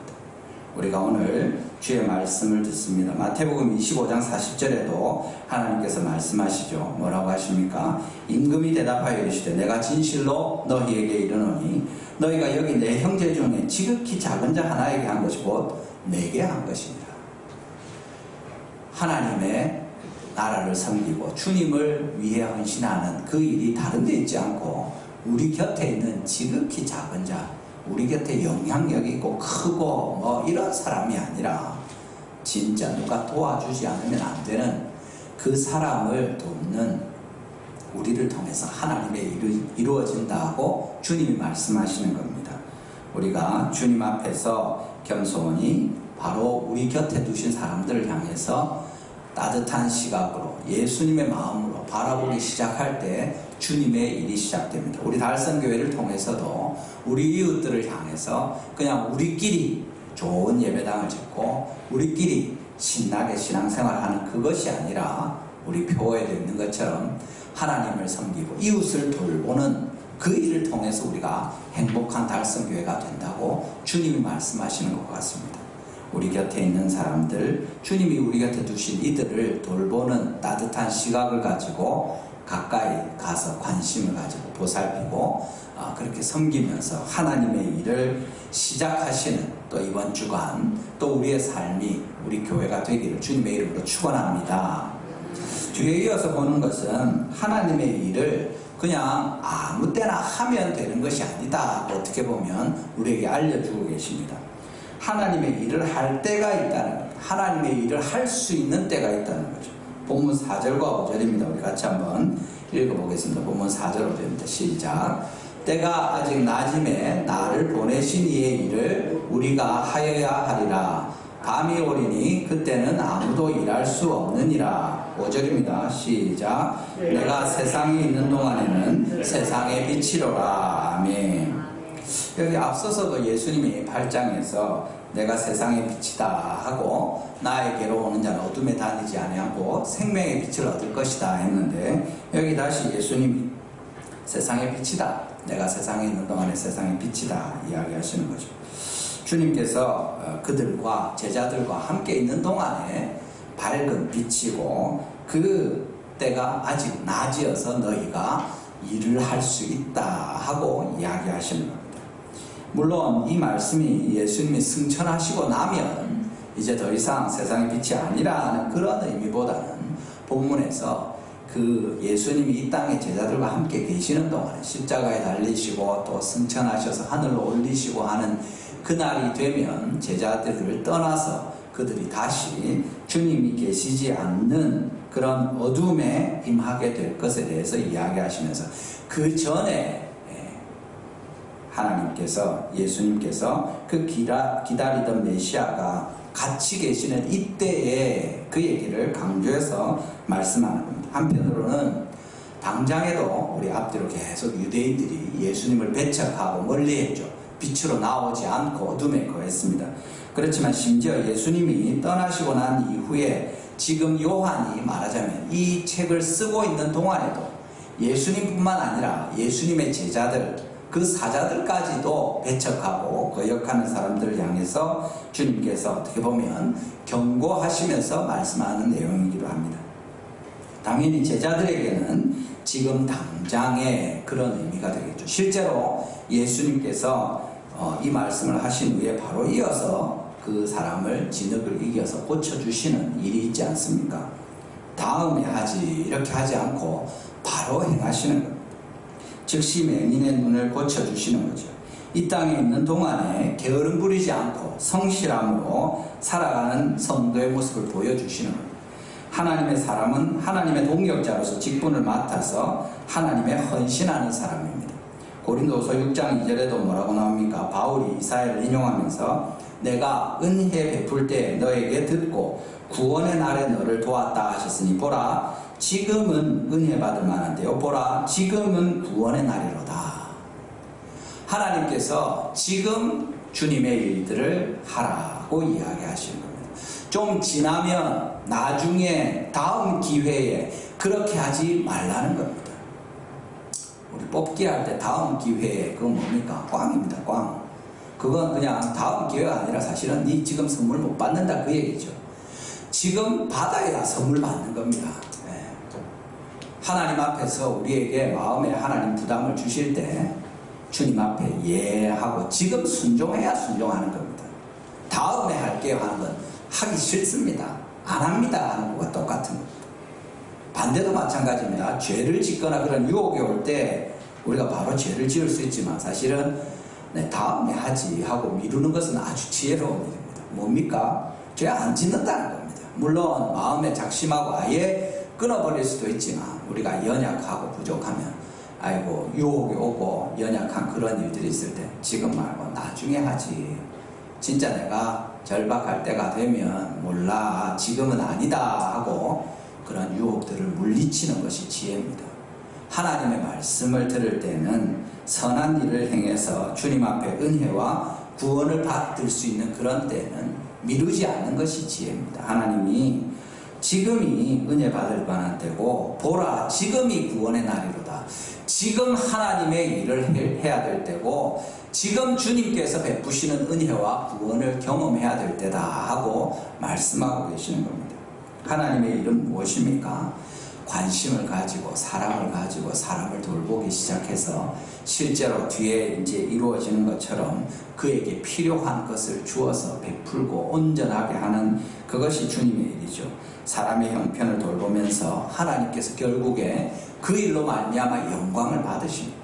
우리가 오늘 주의 말씀을 듣습니다. 마태복음 25장 40절에도 하나님께서 말씀하시죠. 뭐라고 하십니까? 임금이 대답하여 이르시되 내가 진실로 너희에게 이르노니 너희가 여기 내 형제 중에 지극히 작은 자 하나에게 한 것이 곧 내게 한 것이니라. 하나님의 나라를 섬기고 주님을 위해 헌신하는 그 일이 다른 데 있지 않고 우리 곁에 있는 지극히 작은 자, 우리 곁에 영향력 있고 크고 뭐 이런 사람이 아니라 진짜 누가 도와주지 않으면 안 되는 그 사람을 돕는 우리를 통해서 하나님의 일이 이루어진다고 주님이 말씀하시는 겁니다. 우리가 주님 앞에서 겸손히 바로 우리 곁에 두신 사람들을 향해서 따뜻한 시각으로 예수님의 마음으로 바라보기 시작할 때 주님의 일이 시작됩니다. 우리 달성교회를 통해서도 우리 이웃들을 향해서 그냥 우리끼리 좋은 예배당을 짓고 우리끼리 신나게 신앙생활하는 그것이 아니라 우리 표어에 되어 있는 것처럼 하나님을 섬기고 이웃을 돌보는 그 일을 통해서 우리가 행복한 달성교회가 된다고 주님이 말씀하시는 것 같습니다. 우리 곁에 있는 사람들, 주님이 우리 곁에 두신 이들을 돌보는 따뜻한 시각을 가지고 가까이 가서 관심을 가지고 보살피고 그렇게 섬기면서 하나님의 일을 시작하시는 또 이번 주간 또 우리의 삶이 우리 교회가 되기를 주님의 이름으로 축원합니다. 뒤에 이어서 보는 것은 하나님의 일을 그냥 아무 때나 하면 되는 것이 아니다. 어떻게 보면 우리에게 알려주고 계십니다. 하나님의 일을 할 때가 있다는 것, 하나님의 일을 할 수 있는 때가 있다는 거죠. 본문 4절과 5절입니다. 우리 같이 한번 읽어보겠습니다. 본문 4절 5절입니다. 시작. 때가 아직 낮음에 나를 보내신 이의 일을 우리가 하여야 하리라. 밤이 오리니 그때는 아무도 일할 수 없느니라. 5절입니다. 시작. 내가 세상에 있는 동안에는 세상의 빛이로라. 아멘. 여기 앞서서도 예수님이 8장에서 내가 세상의 빛이다 하고 나에게로 오는 자는 어둠에 다니지 아니하고 생명의 빛을 얻을 것이다 했는데 여기 다시 예수님이 세상의 빛이다. 내가 세상에 있는 동안에 세상의 빛이다 이야기하시는 거죠. 주님께서 그들과 제자들과 함께 있는 동안에 밝은 빛이고 그 때가 아직 낮이어서 너희가 일을 할 수 있다 하고 이야기하시는 겁니다. 물론 이 말씀이 예수님이 승천하시고 나면 이제 더 이상 세상의 빛이 아니라는 그런 의미보다는 본문에서 그 예수님이 이 땅에 제자들과 함께 계시는 동안에 십자가에 달리시고 또 승천하셔서 하늘로 올리시고 하는 그날이 되면 제자들을 떠나서 그들이 다시 주님이 계시지 않는 그런 어둠에 임하게 될 것에 대해서 이야기하시면서 그 전에 하나님께서 예수님께서 그 기다리던 메시아가 같이 계시는 이때에 그 얘기를 강조해서 말씀하는 겁니다. 한편으로는 당장에도 우리 앞뒤로 계속 유대인들이 예수님을 배척하고 멀리했죠. 빛으로 나오지 않고 어둠에 거했습니다. 그렇지만 심지어 예수님이 떠나시고 난 이후에 지금 요한이 말하자면 이 책을 쓰고 있는 동안에도 예수님뿐만 아니라 예수님의 제자들 그 사자들까지도 배척하고 거역하는 사람들을 향해서 주님께서 어떻게 보면 경고하시면서 말씀하는 내용이기도 합니다. 당연히 제자들에게는 지금 당장의 그런 의미가 되겠죠. 실제로 예수님께서 이 말씀을 하신 후에 바로 이어서 그 사람을 진흙을 이겨서 고쳐주시는 일이 있지 않습니까? 다음에 하지 이렇게 하지 않고 바로 행하시는 겁니다. 즉시 맹인의 눈을 고쳐주시는 거죠. 이 땅에 있는 동안에 게으름 부리지 않고 성실함으로 살아가는 성도의 모습을 보여주시는 거예요. 하나님의 사람은 하나님의 동역자로서 직분을 맡아서 하나님의 헌신하는 사람입니다. 고린도서 6장 2절에도 뭐라고 나옵니까? 바울이 이사야를 인용하면서 내가 은혜 베풀 때 너에게 듣고 구원의 날에 너를 도왔다 하셨으니 보라 지금은 은혜 받을 만한데요. 보라 지금은 구원의 날이로다. 하나님께서 지금 주님의 일들을 하라고 이야기하시는 겁니다. 좀 지나면 나중에 다음 기회에 그렇게 하지 말라는 겁니다. 우리 뽑기 할 때 다음 기회에 그건 뭡니까? 꽝입니다. 꽝. 그건 그냥 다음 기회가 아니라 사실은 네 지금 선물 못 받는다 그 얘기죠. 지금 받아야 선물 받는 겁니다. 예. 하나님 앞에서 우리에게 마음에 하나님 부담을 주실 때 주님 앞에 예 하고 지금 순종해야 순종하는 겁니다. 다음에 할게요 하는 건 하기 싫습니다. 안 합니다 하는 것과 똑같은 겁니다. 반대도 마찬가지입니다. 죄를 짓거나 그런 유혹이 올 때 우리가 바로 죄를 지을 수 있지만 사실은 네, 다음에 하지 하고 미루는 것은 아주 지혜로운 일입니다. 뭡니까? 죄 안 짓는다는 겁니다. 물론 마음에 작심하고 아예 끊어버릴 수도 있지만 우리가 연약하고 부족하면 아이고 유혹이 오고 연약한 그런 일들이 있을 때 지금 말고 나중에 하지. 진짜 내가 절박할 때가 되면 몰라 지금은 아니다 하고 그런 유혹들을 물리치는 것이 지혜입니다. 하나님의 말씀을 들을 때는 선한 일을 행해서 주님 앞에 은혜와 구원을 받을 수 있는 그런 때는 미루지 않는 것이 지혜입니다. 하나님이 지금이 은혜 받을 만한 때고 보라 지금이 구원의 날이로다. 지금 하나님의 일을 해야 될 때고 지금 주님께서 베푸시는 은혜와 구원을 경험해야 될 때다 하고 말씀하고 계시는 겁니다. 하나님의 일은 무엇입니까? 관심을 가지고 사랑을 가지고 사람을 돌보기 시작해서 실제로 뒤에 이제 이루어지는 것처럼 그에게 필요한 것을 주어서 베풀고 온전하게 하는 그것이 주님의 일이죠. 사람의 형편을 돌보면서 하나님께서 결국에 그 일로 말미암아 영광을 받으십니다.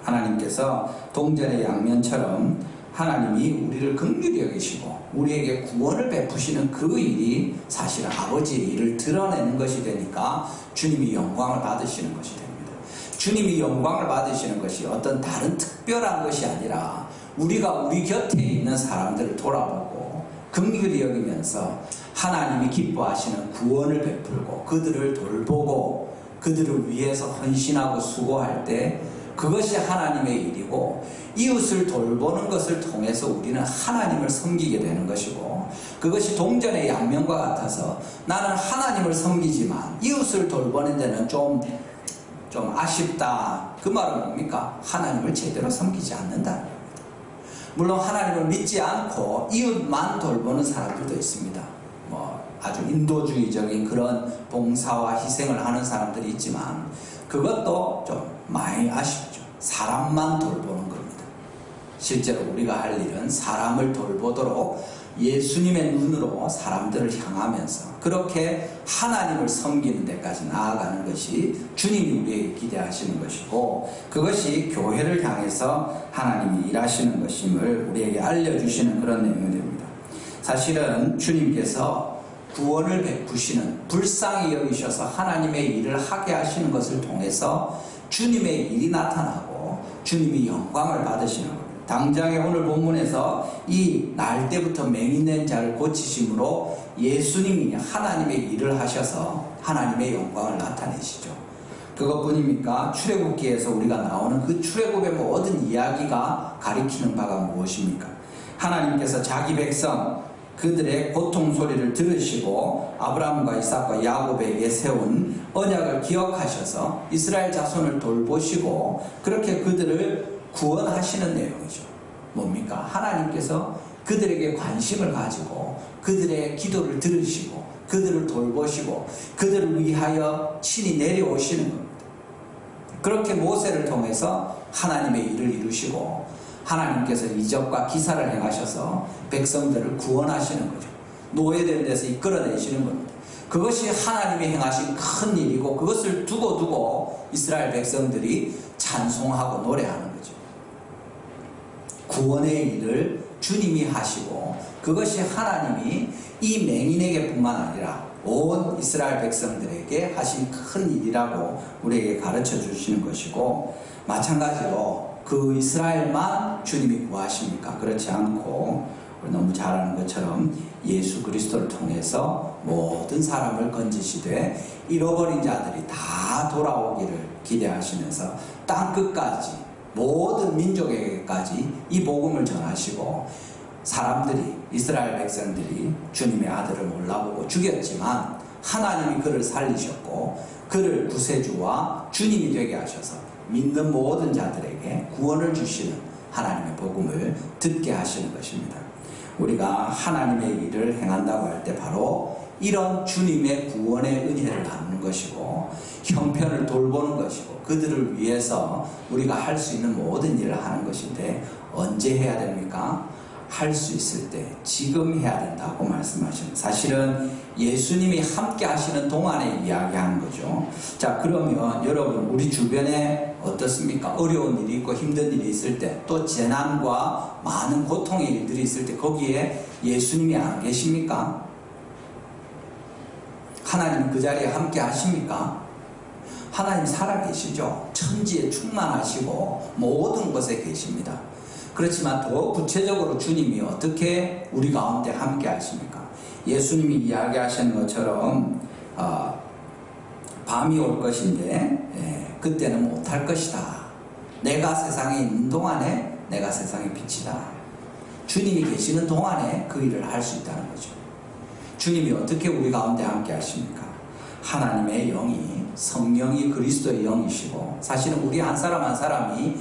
하나님께서 동전의 양면처럼 하나님이 우리를 긍휼히 여기시고 우리에게 구원을 베푸시는 그 일이 사실 아버지의 일을 드러내는 것이 되니까 주님이 영광을 받으시는 것이 됩니다. 주님이 영광을 받으시는 것이 어떤 다른 특별한 것이 아니라 우리가 우리 곁에 있는 사람들을 돌아보고 긍휼히 여기면서 하나님이 기뻐하시는 구원을 베풀고 그들을 돌보고 그들을 위해서 헌신하고 수고할 때 그것이 하나님의 일이고 이웃을 돌보는 것을 통해서 우리는 하나님을 섬기게 되는 것이고 그것이 동전의 양면과 같아서 나는 하나님을 섬기지만 이웃을 돌보는 데는 좀 아쉽다. 그 말은 뭡니까? 하나님을 제대로 섬기지 않는다. 물론 하나님을 믿지 않고 이웃만 돌보는 사람들도 있습니다. 아주 인도주의적인 그런 봉사와 희생을 하는 사람들이 있지만 그것도 좀 많이 아쉽죠. 사람만 돌보는 겁니다. 실제로 우리가 할 일은 사람을 돌보도록 예수님의 눈으로 사람들을 향하면서 그렇게 하나님을 섬기는 데까지 나아가는 것이 주님이 우리에게 기대하시는 것이고 그것이 교회를 향해서 하나님이 일하시는 것임을 우리에게 알려주시는 그런 내용이 됩니다. 사실은 주님께서 구원을 베푸시는 불쌍히 여기셔서 하나님의 일을 하게 하시는 것을 통해서 주님의 일이 나타나고 주님이 영광을 받으시는 겁니다. 당장에 오늘 본문에서 이 날 때부터 맹인된 자를 고치심으로 예수님이 하나님의 일을 하셔서 하나님의 영광을 나타내시죠. 그것뿐입니까? 출애굽기에서 우리가 나오는 그 출애굽의 모든 이야기가 가리키는 바가 무엇입니까? 하나님께서 자기 백성 그들의 고통 소리를 들으시고 아브라함과 이삭과 야곱에게 세운 언약을 기억하셔서 이스라엘 자손을 돌보시고 그렇게 그들을 구원하시는 내용이죠. 뭡니까? 하나님께서 그들에게 관심을 가지고 그들의 기도를 들으시고 그들을 돌보시고 그들을 위하여 친히 내려오시는 겁니다. 그렇게 모세를 통해서 하나님의 일을 이루시고 하나님께서 이적과 기사를 행하셔서 백성들을 구원하시는 거죠. 노예된 데서 이끌어내시는 겁니다. 그것이 하나님이 행하신 큰 일이고 그것을 두고 이스라엘 백성들이 찬송하고 노래하는 거죠. 구원의 일을 주님이 하시고 그것이 하나님이 이 맹인에게 뿐만 아니라 온 이스라엘 백성들에게 하신 큰 일이라고 우리에게 가르쳐 주시는 것이고 마찬가지로 그 이스라엘만 주님이 구하십니까? 그렇지 않고 우리 너무 잘 아는 것처럼 예수 그리스도를 통해서 모든 사람을 건지시되 잃어버린 자들이 다 돌아오기를 기대하시면서 땅끝까지 모든 민족에게까지 이 복음을 전하시고 사람들이 이스라엘 백성들이 주님의 아들을 몰라보고 죽였지만 하나님이 그를 살리셨고 그를 구세주와 주님이 되게 하셔서 믿는 모든 자들에게 구원을 주시는 하나님의 복음을 듣게 하시는 것입니다. 우리가 하나님의 일을 행한다고 할 때 바로 이런 주님의 구원의 은혜를 나누는 것이고 형편을 돌보는 것이고 그들을 위해서 우리가 할 수 있는 모든 일을 하는 것인데 언제 해야 됩니까? 할 수 있을 때 지금 해야 된다고 말씀하시는, 사실은 예수님이 함께 하시는 동안에 이야기하는 거죠. 자, 그러면 여러분 우리 주변에 어떻습니까? 어려운 일이 있고 힘든 일이 있을 때, 또 재난과 많은 고통의 일들이 있을 때 거기에 예수님이 안 계십니까? 하나님 그 자리에 함께 하십니까? 하나님 살아계시죠. 천지에 충만하시고 모든 곳에 계십니다. 그렇지만 더 구체적으로 주님이 어떻게 우리 가운데 함께 하십니까? 예수님이 이야기하시는 것처럼 밤이 올 것인데 그때는 못할 것이다. 내가 세상에 있는 동안에 내가 세상의 빛이다. 주님이 계시는 동안에 그 일을 할 수 있다는 거죠. 주님이 어떻게 우리 가운데 함께 하십니까? 하나님의 영이, 성령이 그리스도의 영이시고, 사실은 우리 한 사람 한 사람이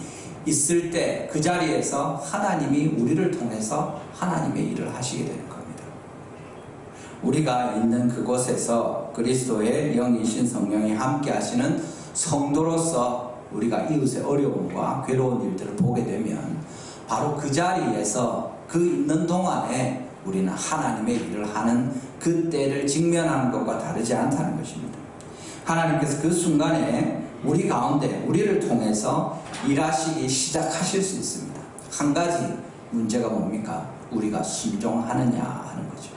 있을 때 그 자리에서 하나님이 우리를 통해서 하나님의 일을 하시게 되는 겁니다. 우리가 있는 그곳에서 그리스도의 영이신 성령이 함께 하시는 성도로서 우리가 이웃의 어려움과 괴로운 일들을 보게 되면 바로 그 자리에서 그 있는 동안에 우리는 하나님의 일을 하는 그 때를 직면하는 것과 다르지 않다는 것입니다. 하나님께서 그 순간에 우리 가운데 우리를 통해서 일하시기 시작하실 수 있습니다. 한 가지 문제가 뭡니까? 우리가 순종하느냐 하는 거죠.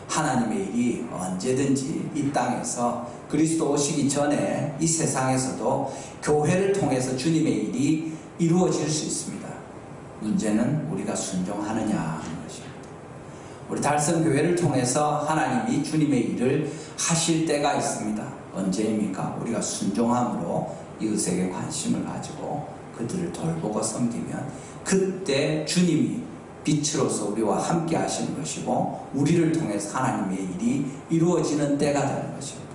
하나님의 일이 언제든지 이 땅에서 그리스도 오시기 전에 이 세상에서도 교회를 통해서 주님의 일이 이루어질 수 있습니다. 문제는 우리가 순종하느냐 하는 것입니다. 우리 달성교회를 통해서 하나님이 주님의 일을 하실 때가 있습니다. 언제입니까? 우리가 순종함으로 이웃에게 관심을 가지고 그들을 돌보고 섬기면 그때 주님이 빛으로서 우리와 함께 하시는 것이고 우리를 통해서 하나님의 일이 이루어지는 때가 되는 것입니다.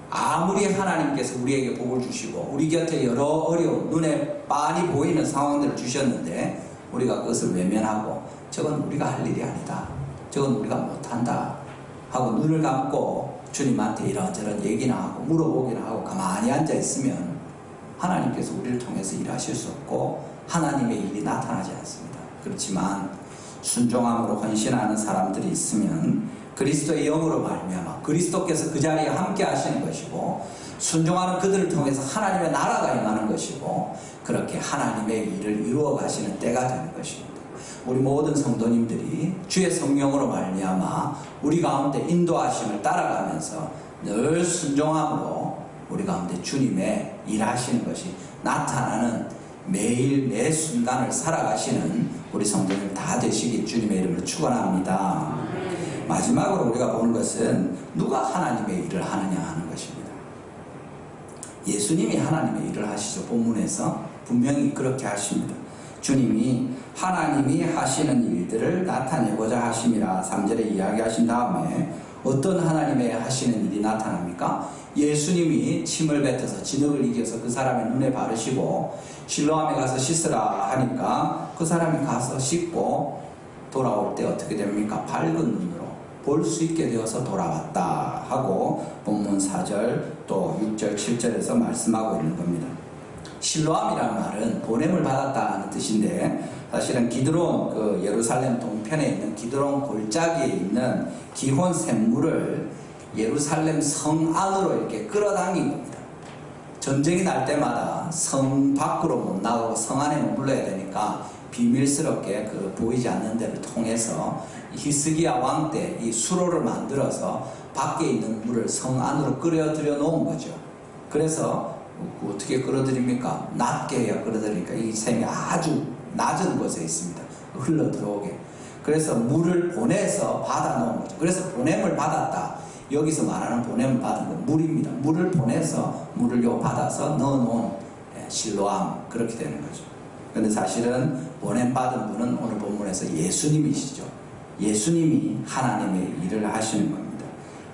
아무리 하나님께서 우리에게 복을 주시고 우리 곁에 여러 어려운 눈에 빤히 보이는 상황들을 주셨는데 우리가 그것을 외면하고 저건 우리가 할 일이 아니다, 저건 우리가 못한다 하고 눈을 감고 주님한테 이런저런 얘기나 하고 물어보기나 하고 가만히 앉아있으면 하나님께서 우리를 통해서 일하실 수 없고 하나님의 일이 나타나지 않습니다. 그렇지만 순종함으로 헌신하는 사람들이 있으면 그리스도의 영으로 말미암아 그리스도께서 그 자리에 함께 하시는 것이고 순종하는 그들을 통해서 하나님의 나라가 임하는 것이고 그렇게 하나님의 일을 이루어 가시는 때가 되는 것입니다. 우리 모든 성도님들이 주의 성령으로 말미암아 우리 가운데 인도하심을 따라가면서 늘 순종함으로 우리 가운데 주님의 일하시는 것이 나타나는 매일 매 순간을 살아가시는 우리 성도님 다 되시기 주님의 이름으로 축원합니다. 마지막으로 우리가 보는 것은 누가 하나님의 일을 하느냐 하는 것입니다. 예수님이 하나님의 일을 하시죠. 본문에서 분명히 그렇게 하십니다. 주님이 하나님이 하시는 일들을 나타내고자 하심이라 3절에 이야기하신 다음에 어떤 하나님의 하시는 일이 나타납니까? 예수님이 침을 뱉어서 진흙을 이겨서 그 사람의 눈에 바르시고 실로암에 가서 씻으라 하니까 그 사람이 가서 씻고 돌아올 때 어떻게 됩니까? 밝은 눈으로 볼 수 있게 되어서 돌아왔다 하고 본문 4절 또 6절 7절에서 말씀하고 있는 겁니다. 실로암이라는 말은 보냄을 받았다는 뜻인데 사실은 기드론 그 예루살렘 동편에 있는 기드론 골짜기에 있는 기혼 샘물을 예루살렘 성 안으로 이렇게 끌어당긴 겁니다. 전쟁이 날 때마다 성 밖으로 못 나가고 성 안에 머물러야 되니까 비밀스럽게 그 보이지 않는 데를 통해서 히스기야 왕 때 이 수로를 만들어서 밖에 있는 물을 성 안으로 끌어들여 놓은 거죠. 그래서 어떻게 끌어들입니까? 낮게 해야 끌어들이니까 이 샘이 아주 낮은 곳에 있습니다. 흘러 들어오게. 그래서 물을 보내서 받아 놓은 거죠. 그래서 보냄을 받았다. 여기서 말하는 보냄을 받은 건 물입니다. 물을 보내서 물을 요 받아서 넣어놓은 실로암, 그렇게 되는 거죠. 그런데 사실은 보냄 받은 분은 오늘 본문에서 예수님이시죠. 예수님이 하나님의 일을 하시는 겁니다.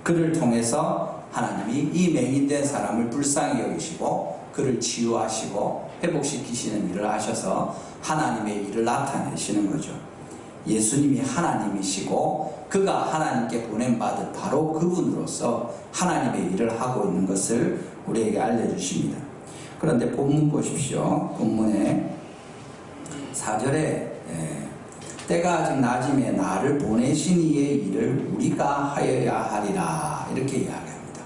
그를 통해서 하나님이 이 맹인된 사람을 불쌍히 여기시고 그를 치유하시고 회복시키시는 일을 하셔서 하나님의 일을 나타내시는 거죠. 예수님이 하나님이시고 그가 하나님께 보냄받은 바로 그분으로서 하나님의 일을 하고 있는 것을 우리에게 알려주십니다. 그런데 본문 보십시오. 본문에 4절에 때가 아직 낮음에 나를 보내신 이의 일을 우리가 하여야 하리라 이렇게 이야기합니다.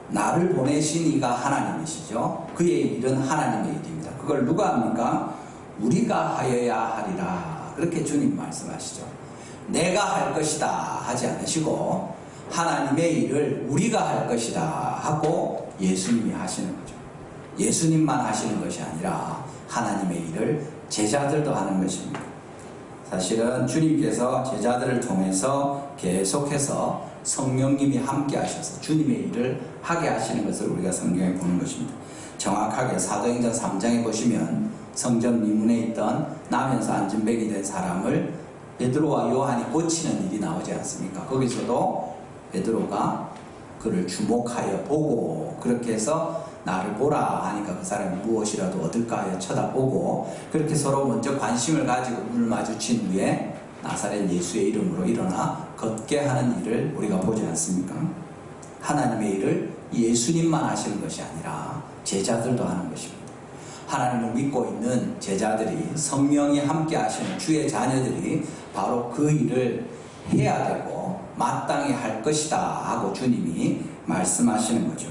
나를 보내신 이가 하나님이시죠. 그의 일은 하나님의 일입니다. 그걸 누가 합니까? 우리가 하여야 하리라 그렇게 주님 말씀하시죠. 내가 할 것이다 하지 않으시고 하나님의 일을 우리가 할 것이다 하고 예수님이 하시는 거죠. 예수님만 하시는 것이 아니라 하나님의 일을 제자들도 하는 것입니다. 사실은 주님께서 제자들을 통해서 계속해서 성령님이 함께 하셔서 주님의 일을 하게 하시는 것을 우리가 성경에 보는 것입니다. 정확하게 사도행전 3장에 보시면 성전 미문에 있던 나면서 안진뱅이 된 사람을 베드로와 요한이 고치는 일이 나오지 않습니까? 거기서도 베드로가 그를 주목하여 보고 그렇게 해서 나를 보라 하니까 그 사람이 무엇이라도 얻을까 하여 쳐다보고 그렇게 서로 먼저 관심을 가지고 눈을 마주친 후에 나사렛 예수의 이름으로 일어나 걷게 하는 일을 우리가 보지 않습니까? 하나님의 일을 예수님만 하시는 것이 아니라 제자들도 하는 것입니다. 하나님을 믿고 있는 제자들이 성령이 함께 하시는 주의 자녀들이 바로 그 일을 해야 되고 마땅히 할 것이다 하고 주님이 말씀하시는 거죠.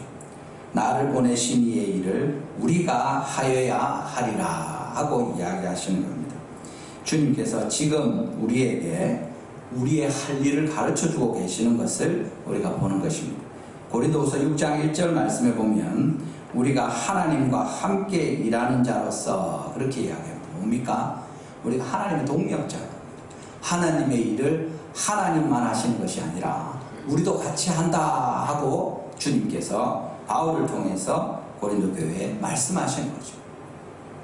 나를 보내신 이의 일을 우리가 하여야 하리라 하고 이야기하시는 겁니다. 주님께서 지금 우리에게 우리의 할 일을 가르쳐주고 계시는 것을 우리가 보는 것입니다. 고린도후서 6장 1절 말씀에 보면 우리가 하나님과 함께 일하는 자로서 그렇게 이야기합니다. 뭡니까? 우리가 하나님의 동력자입니다. 하나님의 일을 하나님만 하시는 것이 아니라 우리도 같이 한다 하고 주님께서 바울을 통해서 고린도 교회에 말씀하시는 거죠.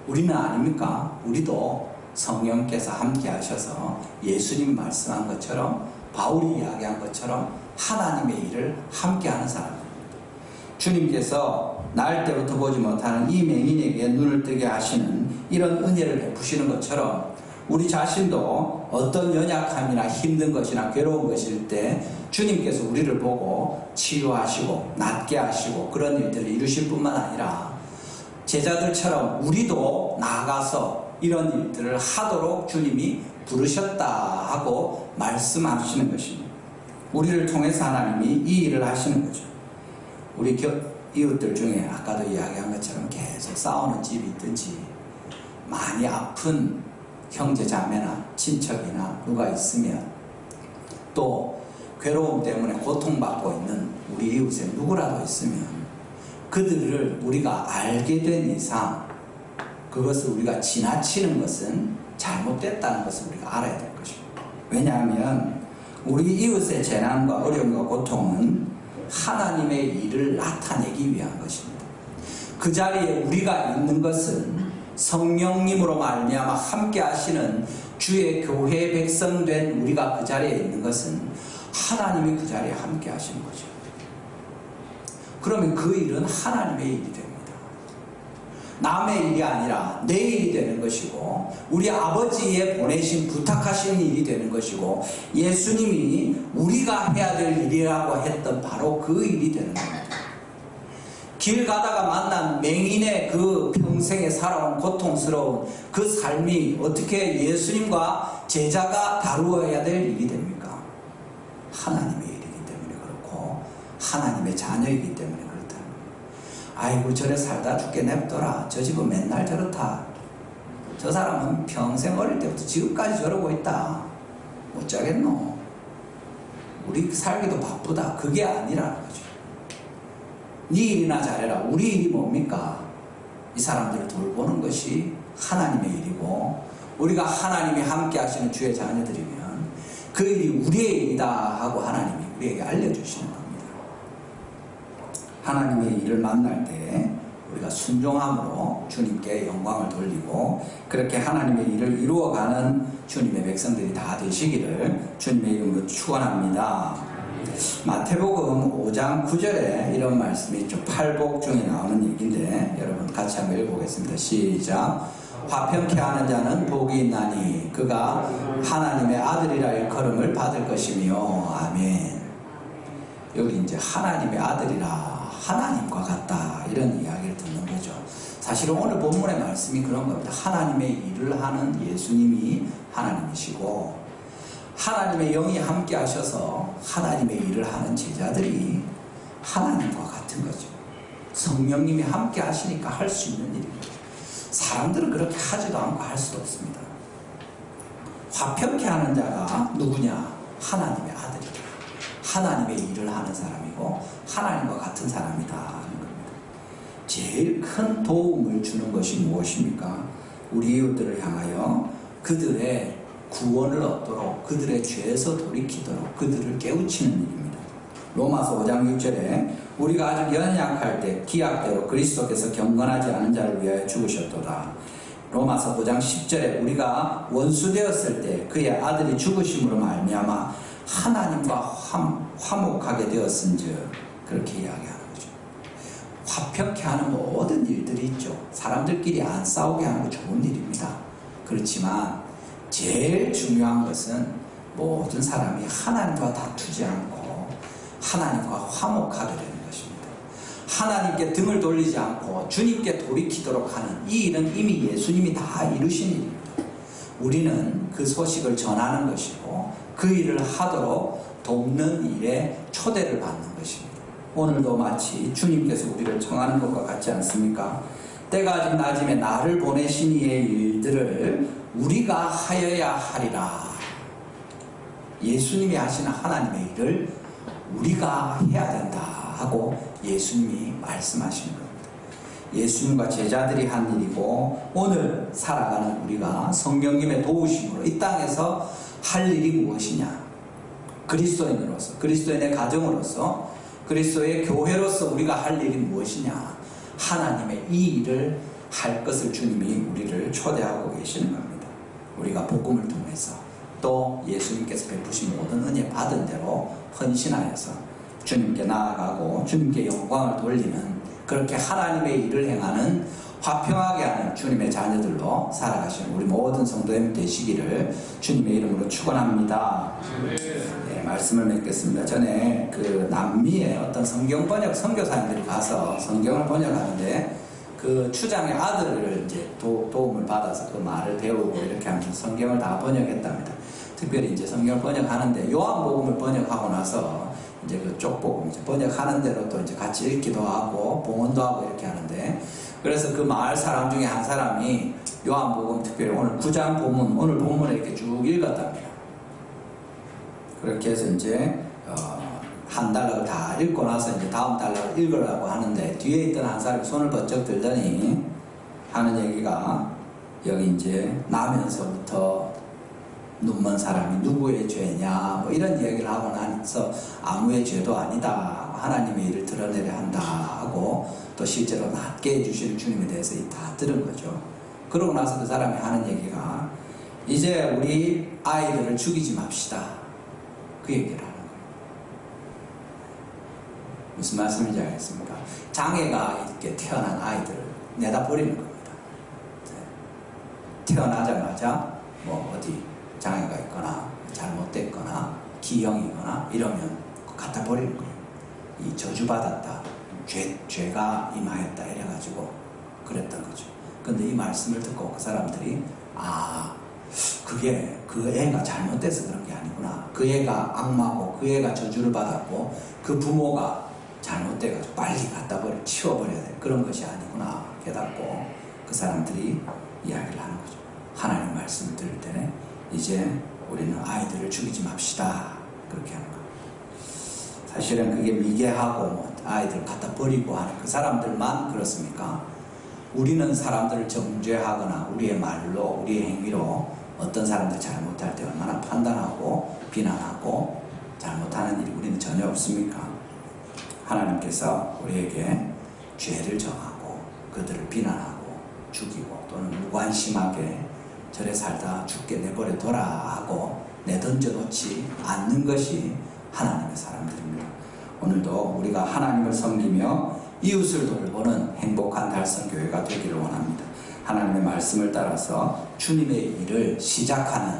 우리는 아닙니까? 우리도 성령께서 함께 하셔서 예수님 말씀한 것처럼 바울이 이야기한 것처럼 하나님의 일을 함께 하는 사람입니다. 주님께서 날 때부터 보지 못하는 이 맹인에게 눈을 뜨게 하시는 이런 은혜를 베푸시는 것처럼 우리 자신도 어떤 연약함이나 힘든 것이나 괴로운 것일 때 주님께서 우리를 보고 치유하시고 낫게 하시고 그런 일들을 이루실 뿐만 아니라 제자들처럼 우리도 나아가서 이런 일들을 하도록 주님이 부르셨다 하고 말씀하시는 것입니다. 우리를 통해서 하나님이 이 일을 하시는 거죠. 우리 이웃들 중에 아까도 이야기한 것처럼 계속 싸우는 집이 있든지 많이 아픈 형제 자매나 친척이나 누가 있으면 또 괴로움 때문에 고통받고 있는 우리 이웃에 누구라도 있으면 그들을 우리가 알게 된 이상 그것을 우리가 지나치는 것은 잘못됐다는 것을 우리가 알아야 될 것입니다. 왜냐하면 우리 이웃의 재난과 어려움과 고통은 하나님의 일을 나타내기 위한 것입니다. 그 자리에 우리가 있는 것은 성령님으로 말미암아 함께 하시는 주의 교회 백성된 우리가 그 자리에 있는 것은 하나님이 그 자리에 함께 하시는 거죠. 그러면 그 일은 하나님의 일이 됩니다. 남의 일이 아니라 내 일이 되는 것이고 우리 아버지의 보내신 부탁하신 일이 되는 것이고 예수님이 우리가 해야 될 일이라고 했던 바로 그 일이 되는 겁니다. 길 가다가 만난 맹인의 그 평생에 살아온 고통스러운 그 삶이 어떻게 예수님과 제자가 다루어야 될 일이 됩니까? 하나님의 일이기 때문에 그렇고 하나님의 자녀이기 때문에 그렇다는 거예요. 아이고 저래 살다 죽게 냅둬라. 저 집은 맨날 저렇다. 저 사람은 평생 어릴 때부터 지금까지 저러고 있다. 어쩌겠노? 우리 살기도 바쁘다. 그게 아니라는 거죠. 네 일이나 잘해라. 우리 일이 뭡니까? 이 사람들을 돌보는 것이 하나님의 일이고 우리가 하나님이 함께 하시는 주의 자녀들이면 그 일이 우리의 일이다 하고 하나님이 우리에게 알려주시는 겁니다. 하나님의 일을 만날 때 우리가 순종함으로 주님께 영광을 돌리고 그렇게 하나님의 일을 이루어가는 주님의 백성들이 다 되시기를 주님의 이름으로 축원합니다. 마태복음 5장 9절에 이런 말씀이 있죠. 팔복 중에 나오는 얘기인데 여러분 같이 한번 읽어보겠습니다. 시작. 화평케 하는 자는 복이 있나니 그가 하나님의 아들이라 일컬음을 받을 것이며. 아멘. 여기 이제 하나님의 아들이라, 하나님과 같다, 이런 이야기를 듣는 거죠. 사실은 오늘 본문의 말씀이 그런 겁니다. 하나님의 일을 하는 예수님이 하나님이시고 하나님의 영이 함께 하셔서 하나님의 일을 하는 제자들이 하나님과 같은 거죠. 성령님이 함께 하시니까 할 수 있는 일입니다. 사람들은 그렇게 하지도 않고 할 수도 없습니다. 화평케 하는 자가 누구냐? 하나님의 아들이다. 하나님의 일을 하는 사람이고 하나님과 같은 사람이다 하는 겁니다. 제일 큰 도움을 주는 것이 무엇입니까? 우리 이웃들을 향하여 그들의 구원을 얻도록, 그들의 죄에서 돌이키도록 그들을 깨우치는 일입니다. 로마서 5장 6절에 우리가 아직 연약할 때 기약대로 그리스도께서 경건하지 않은 자를 위하여 죽으셨도다. 로마서 5장 10절에 우리가 원수 되었을 때 그의 아들이 죽으심으로 말미암아 하나님과 화목하게 되었은즉, 그렇게 이야기하는 거죠. 화평케 하는 모든 일들이 있죠. 사람들끼리 안 싸우게 하는 거 좋은 일입니다. 그렇지만 제일 중요한 것은 모든 사람이 하나님과 다투지 않고 하나님과 화목하게 되는 것입니다. 하나님께 등을 돌리지 않고 주님께 돌이키도록 하는 이 일은 이미 예수님이 다 이루신 일입니다. 우리는 그 소식을 전하는 것이고 그 일을 하도록 돕는 일에 초대를 받는 것입니다. 오늘도 마치 주님께서 우리를 청하는 것과 같지 않습니까? 때가 아직 낮음에 나를 보내신 이의 일들을 우리가 하여야 하리라. 예수님이 하시는 하나님의 일을 우리가 해야 된다 하고 예수님이 말씀하시는 겁니다. 예수님과 제자들이 한 일이고 오늘 살아가는 우리가 성령님의 도우심으로 이 땅에서 할 일이 무엇이냐? 그리스도인으로서, 그리스도인의 가정으로서, 그리스도의 교회로서 우리가 할 일이 무엇이냐? 하나님의 이 일을 할 것을 주님이 우리를 초대하고 계시는 겁니다. 우리가 복음을 통해서 또 예수님께서 베푸신 모든 은혜 받은 대로 헌신하여서 주님께 나아가고 주님께 영광을 돌리는, 그렇게 하나님의 일을 행하는 화평하게 하는 주님의 자녀들로 살아가시는 우리 모든 성도님 되시기를 주님의 이름으로 축원합니다. 네, 말씀을 맺겠습니다. 전에 그 남미에 어떤 성경 번역 선교사님들이 가서 성경을 번역하는데 그 추장의 아들을 이제 도움을 받아서 그 말을 배우고 이렇게 하면서 성경을 다 번역했답니다. 특별히 이제 성경을 번역하는데 요한복음을 번역하고 나서 이제 그 쪽복음 이제 번역하는 대로 또 이제 같이 읽기도 하고 봉헌도 하고 이렇게 하는데, 그래서 그 마을 사람 중에 한 사람이 요한복음 특별히 오늘 9장 본문, 오늘 본문을 이렇게 쭉 읽었답니다. 그렇게 해서 이제 한 달락을 다 읽고 나서 이제 다음 달락을 읽으라고 하는데 뒤에 있던 한 사람이 손을 번쩍 들더니 하는 얘기가, 여기 이제 나면서부터 눈먼 사람이 누구의 죄냐 뭐 이런 이야기를 하고 나서 아무의 죄도 아니다, 하나님의 일을 드러내려 한다 하고 또 실제로 낫게 해주시는 주님에 대해서 다 들은 거죠. 그러고 나서 그 사람이 하는 얘기가, 이제 우리 아이들을 죽이지 맙시다, 그 얘기를 하는 거예요. 무슨 말씀인지 알겠습니까? 장애가 있게 태어난 아이들을 내다 버리는 겁니다. 태어나자마자 뭐 어디 장애가 있거나 잘못됐거나 기형이거나 이러면 갖다 버리는 거예요. 이 저주받았다, 죄가 임하였다 이래가지고 그랬던 거죠. 근데 이 말씀을 듣고 그 사람들이, 그게 그 애가 잘못돼서 그런 게 아니구나, 그 애가 악마고 그 애가 저주를 받았고 그 부모가 잘못돼가지고 빨리 갖다 치워버려야 돼, 그런 것이 아니구나 깨닫고 그 사람들이 이야기를 하는 거죠. 하나님 말씀을 들을 때 이제 우리는 아이들을 죽이지 맙시다, 그렇게 하는 거예요. 사실은 그게 미개하고 아이들 갖다 버리고 하는 그 사람들만 그렇습니까? 우리는 사람들을 정죄하거나 우리의 말로, 우리의 행위로 어떤 사람들 잘못할 때 얼마나 판단하고 비난하고 잘못하는 일이 우리는 전혀 없습니까? 하나님께서 우리에게 죄를 정하고 그들을 비난하고 죽이고 또는 무관심하게 저래 살다 죽게 내버려둬라 하고 내던져 놓지 않는 것이 하나님의 사람들입니다. 오늘도 우리가 하나님을 섬기며 이웃을 돌보는 행복한 달성교회가 되기를 원합니다. 하나님의 말씀을 따라서 주님의 일을 시작하는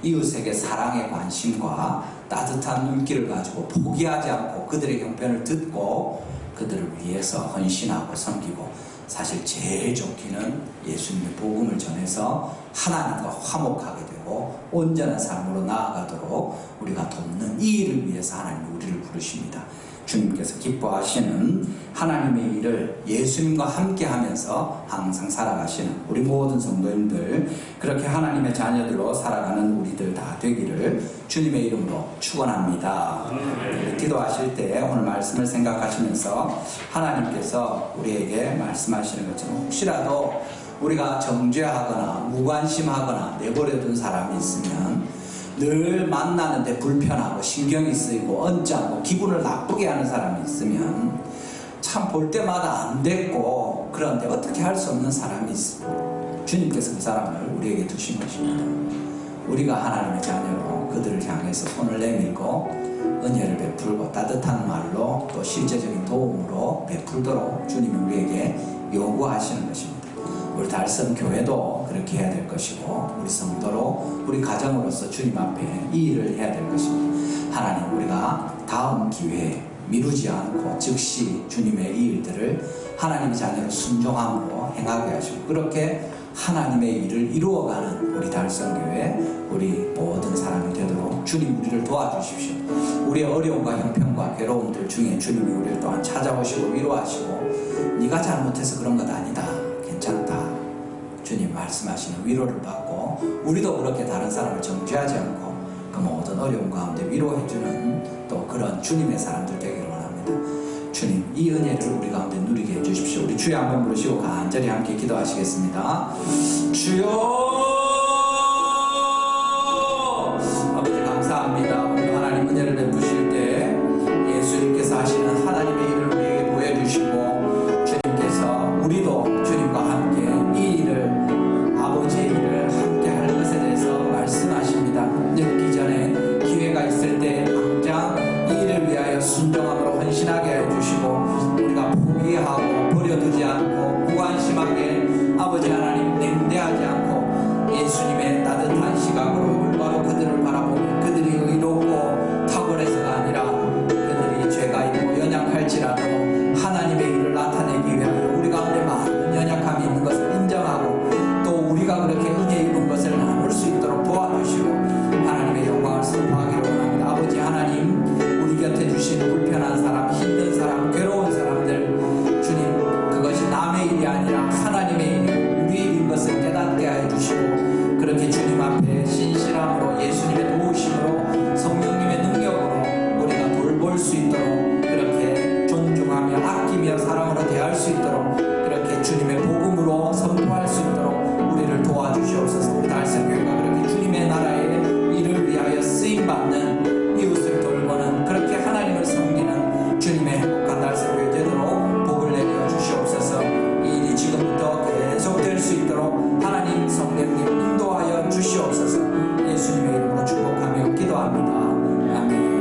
이웃에게 사랑의 관심과 따뜻한 눈길을 가지고 포기하지 않고 그들의 형편을 듣고 그들을 위해서 헌신하고 섬기고, 사실 제일 좋기는 예수님의 복음을 전해서 하나님과 화목하게 되고 온전한 삶으로 나아가도록 우리가 돕는 이 일을 위해서 하나님이 우리를 부르십니다. 주님께서 기뻐하시는 하나님의 일을 예수님과 함께 하면서 항상 살아가시는 우리 모든 성도님들, 그렇게 하나님의 자녀들로 살아가는 우리들 다 되기를 주님의 이름으로 축원합니다. 기도하실 때 오늘 말씀을 생각하시면서 하나님께서 우리에게 말씀하시는 것처럼 혹시라도 우리가 정죄하거나 무관심하거나 내버려둔 사람이 있으면, 늘 만나는데 불편하고 신경이 쓰이고 언짢고 기분을 나쁘게 하는 사람이 있으면, 참 볼 때마다 안 됐고 그런데 어떻게 할 수 없는 사람이 있습니다. 주님께서 그 사람을 우리에게 두신 것입니다. 우리가 하나님의 자녀로 그들을 향해서 손을 내밀고 은혜를 베풀고 따뜻한 말로 또 실제적인 도움으로 베풀도록 주님이 우리에게 요구하시는 것입니다. 우리 달성교회도 그렇게 해야 될 것이고, 우리 성도로 우리 가정으로서 주님 앞에 이 일을 해야 될 것입니다. 하나님, 우리가 다음 기회에 미루지 않고 즉시 주님의 이 일들을 하나님의 자녀로 순종함으로 행하게 하시고, 그렇게 하나님의 일을 이루어가는 우리 달성교회 우리 모든 사람이 되도록 주님 우리를 도와주십시오. 우리의 어려움과 형편과 괴로움들 중에 주님이 우리를 또한 찾아오시고 위로하시고, 네가 잘못해서 그런 것 아니다, 괜찮다, 주님 말씀하시는 위로를 받고, 우리도 그렇게 다른 사람을 정죄하지 않고 그 모든 어려움 가운데 위로해주는 또 그런 주님의 사람들 되기를 원합니다. 주님, 이 은혜를 우리 가운데 누리게 해주십시오. 우리 주여 한번 부르시고 간절히 함께 기도하시겠습니다. 주여, 아버지 감사합니다. 오늘 하나님 은혜를 베푸실 때 예수님께서 하시는 하나님의 일을 우리에게 보여주시고, 주님께서 우리도 주님과 함께 이 일을, 아버지의 일을 함께 할 것에 대해서 말씀하십니다. 늦기 전에 기회가 있을 때 당장 이 일을 위하여 순종함으로 헌신하게 해주시고, 우리가 포기하고 버려두지 않고 무관심하게 아버지 하나님 냉대하지 않고 예수님의 따뜻한 시각으로 바로 그들을 바라보며 그들이 의롭고 탁월해서가 아니라 그들이 죄가 있고 연약할지라도 하나님의 일을 나타내기 위하여 우리 가운데 많은 연약함이 있는 것을 인정하고, 또 우리가 그렇게 은혜 입은 것을 나눌 수 있도록 도와주시고 하나님의 영광을 선포하기를 원합니다. 아버지 하나님, 우리 곁에 주신 불편한 사람, 힘든 사람, 괴로운 사람들, 주님 그것이 남의 일이 아니라 하나님의 일이고 우리 일인 것을 깨닫게 해주시고, 그렇게 주님 앞에 신실함으로 예수님의 도우심으로 성령님의 능력으로 우리가 돌볼 수 있도록, 그렇게 존중하며 아끼며 사랑으로 대할 수 있도록, 그렇게 주님의 복음으로 선포할 수 있도록 우리를 도와주시옵소서. 우리 달성교회가 그렇게 주님의 나라의 일을 위하여 쓰임받는 이웃을 돌보는, 그렇게 하나님을 섬기는 주님의 행복한 달성교회 되도록 복을 내려 주시옵소서. 이 일이 지금부터 계속될 수 있도록 하나님 성령님 인도하여 주시옵소서. 예수님의 이름으로 축복하며 기도합니다. 아멘.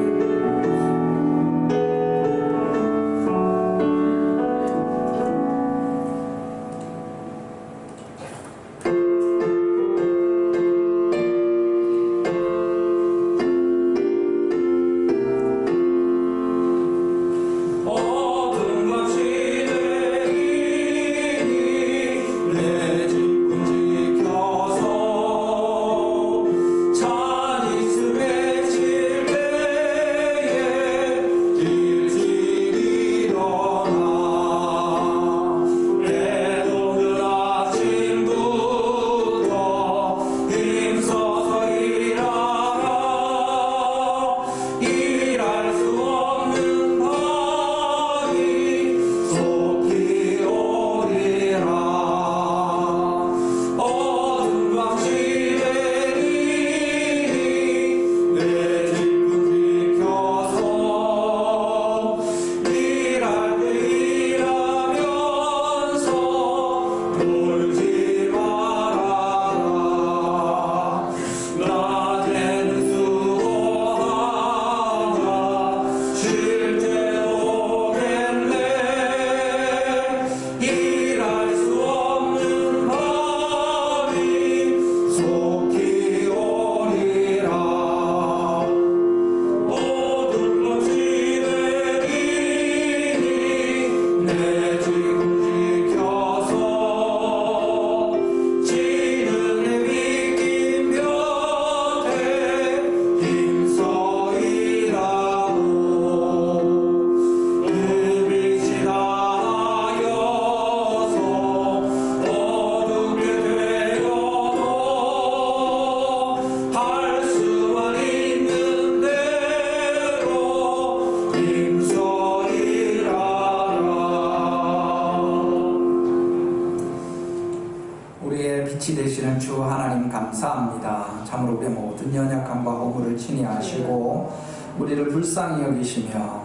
빛이 되시는 주 하나님 감사합니다. 참으로 우리의 모든 연약함과 허물을 친히 아시고 우리를 불쌍히 여기시며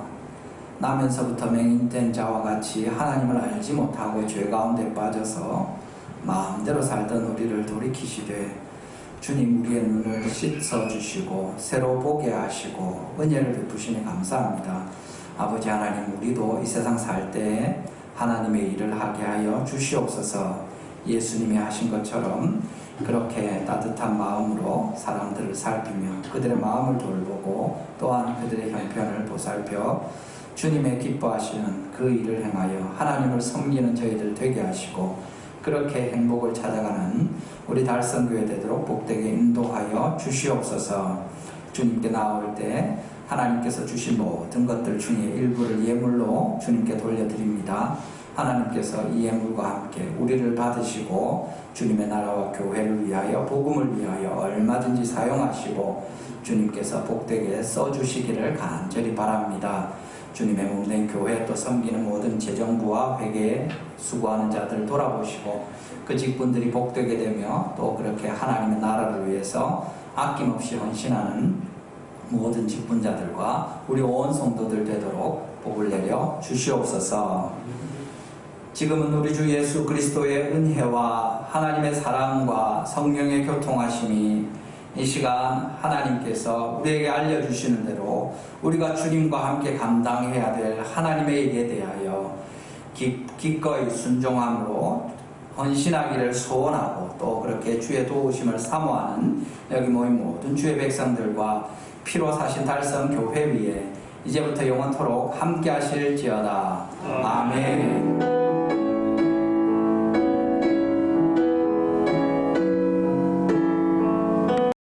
나면서부터 맹인된 자와 같이 하나님을 알지 못하고 죄 가운데 빠져서 마음대로 살던 우리를 돌이키시되 주님 우리의 눈을 씻어주시고 새로 보게 하시고 은혜를 베푸시니 감사합니다. 아버지 하나님, 우리도 이 세상 살 때 하나님의 일을 하게 하여 주시옵소서. 예수님이 하신 것처럼 그렇게 따뜻한 마음으로 사람들을 살피며 그들의 마음을 돌보고 또한 그들의 형편을 보살펴 주님의 기뻐하시는 그 일을 행하여 하나님을 섬기는 저희들 되게 하시고 그렇게 행복을 찾아가는 우리 달성교회 되도록 복되게 인도하여 주시옵소서. 주님께 나올 때 하나님께서 주신 모든 것들 중에 일부를 예물로 주님께 돌려드립니다. 하나님께서 이 예물과 함께 우리를 받으시고 주님의 나라와 교회를 위하여 복음을 위하여 얼마든지 사용하시고 주님께서 복되게 써주시기를 간절히 바랍니다. 주님의 몸된 교회 또 섬기는 모든 재정부와 회계에 수고하는 자들 돌아보시고 그 직분들이 복되게 되며 또 그렇게 하나님의 나라를 위해서 아낌없이 헌신하는 모든 직분자들과 우리 온 성도들 되도록 복을 내려 주시옵소서. 지금은 우리 주 예수 그리스도의 은혜와 하나님의 사랑과 성령의 교통하심이 이 시간 하나님께서 우리에게 알려주시는 대로 우리가 주님과 함께 감당해야 될 하나님의 일에 대하여 기꺼이 순종함으로 헌신하기를 소원하고 또 그렇게 주의 도우심을 사모하는 여기 모인 모든 주의 백성들과 피로 사신 달성 교회 위에 이제부터 영원토록 함께 하실지어다. 아멘.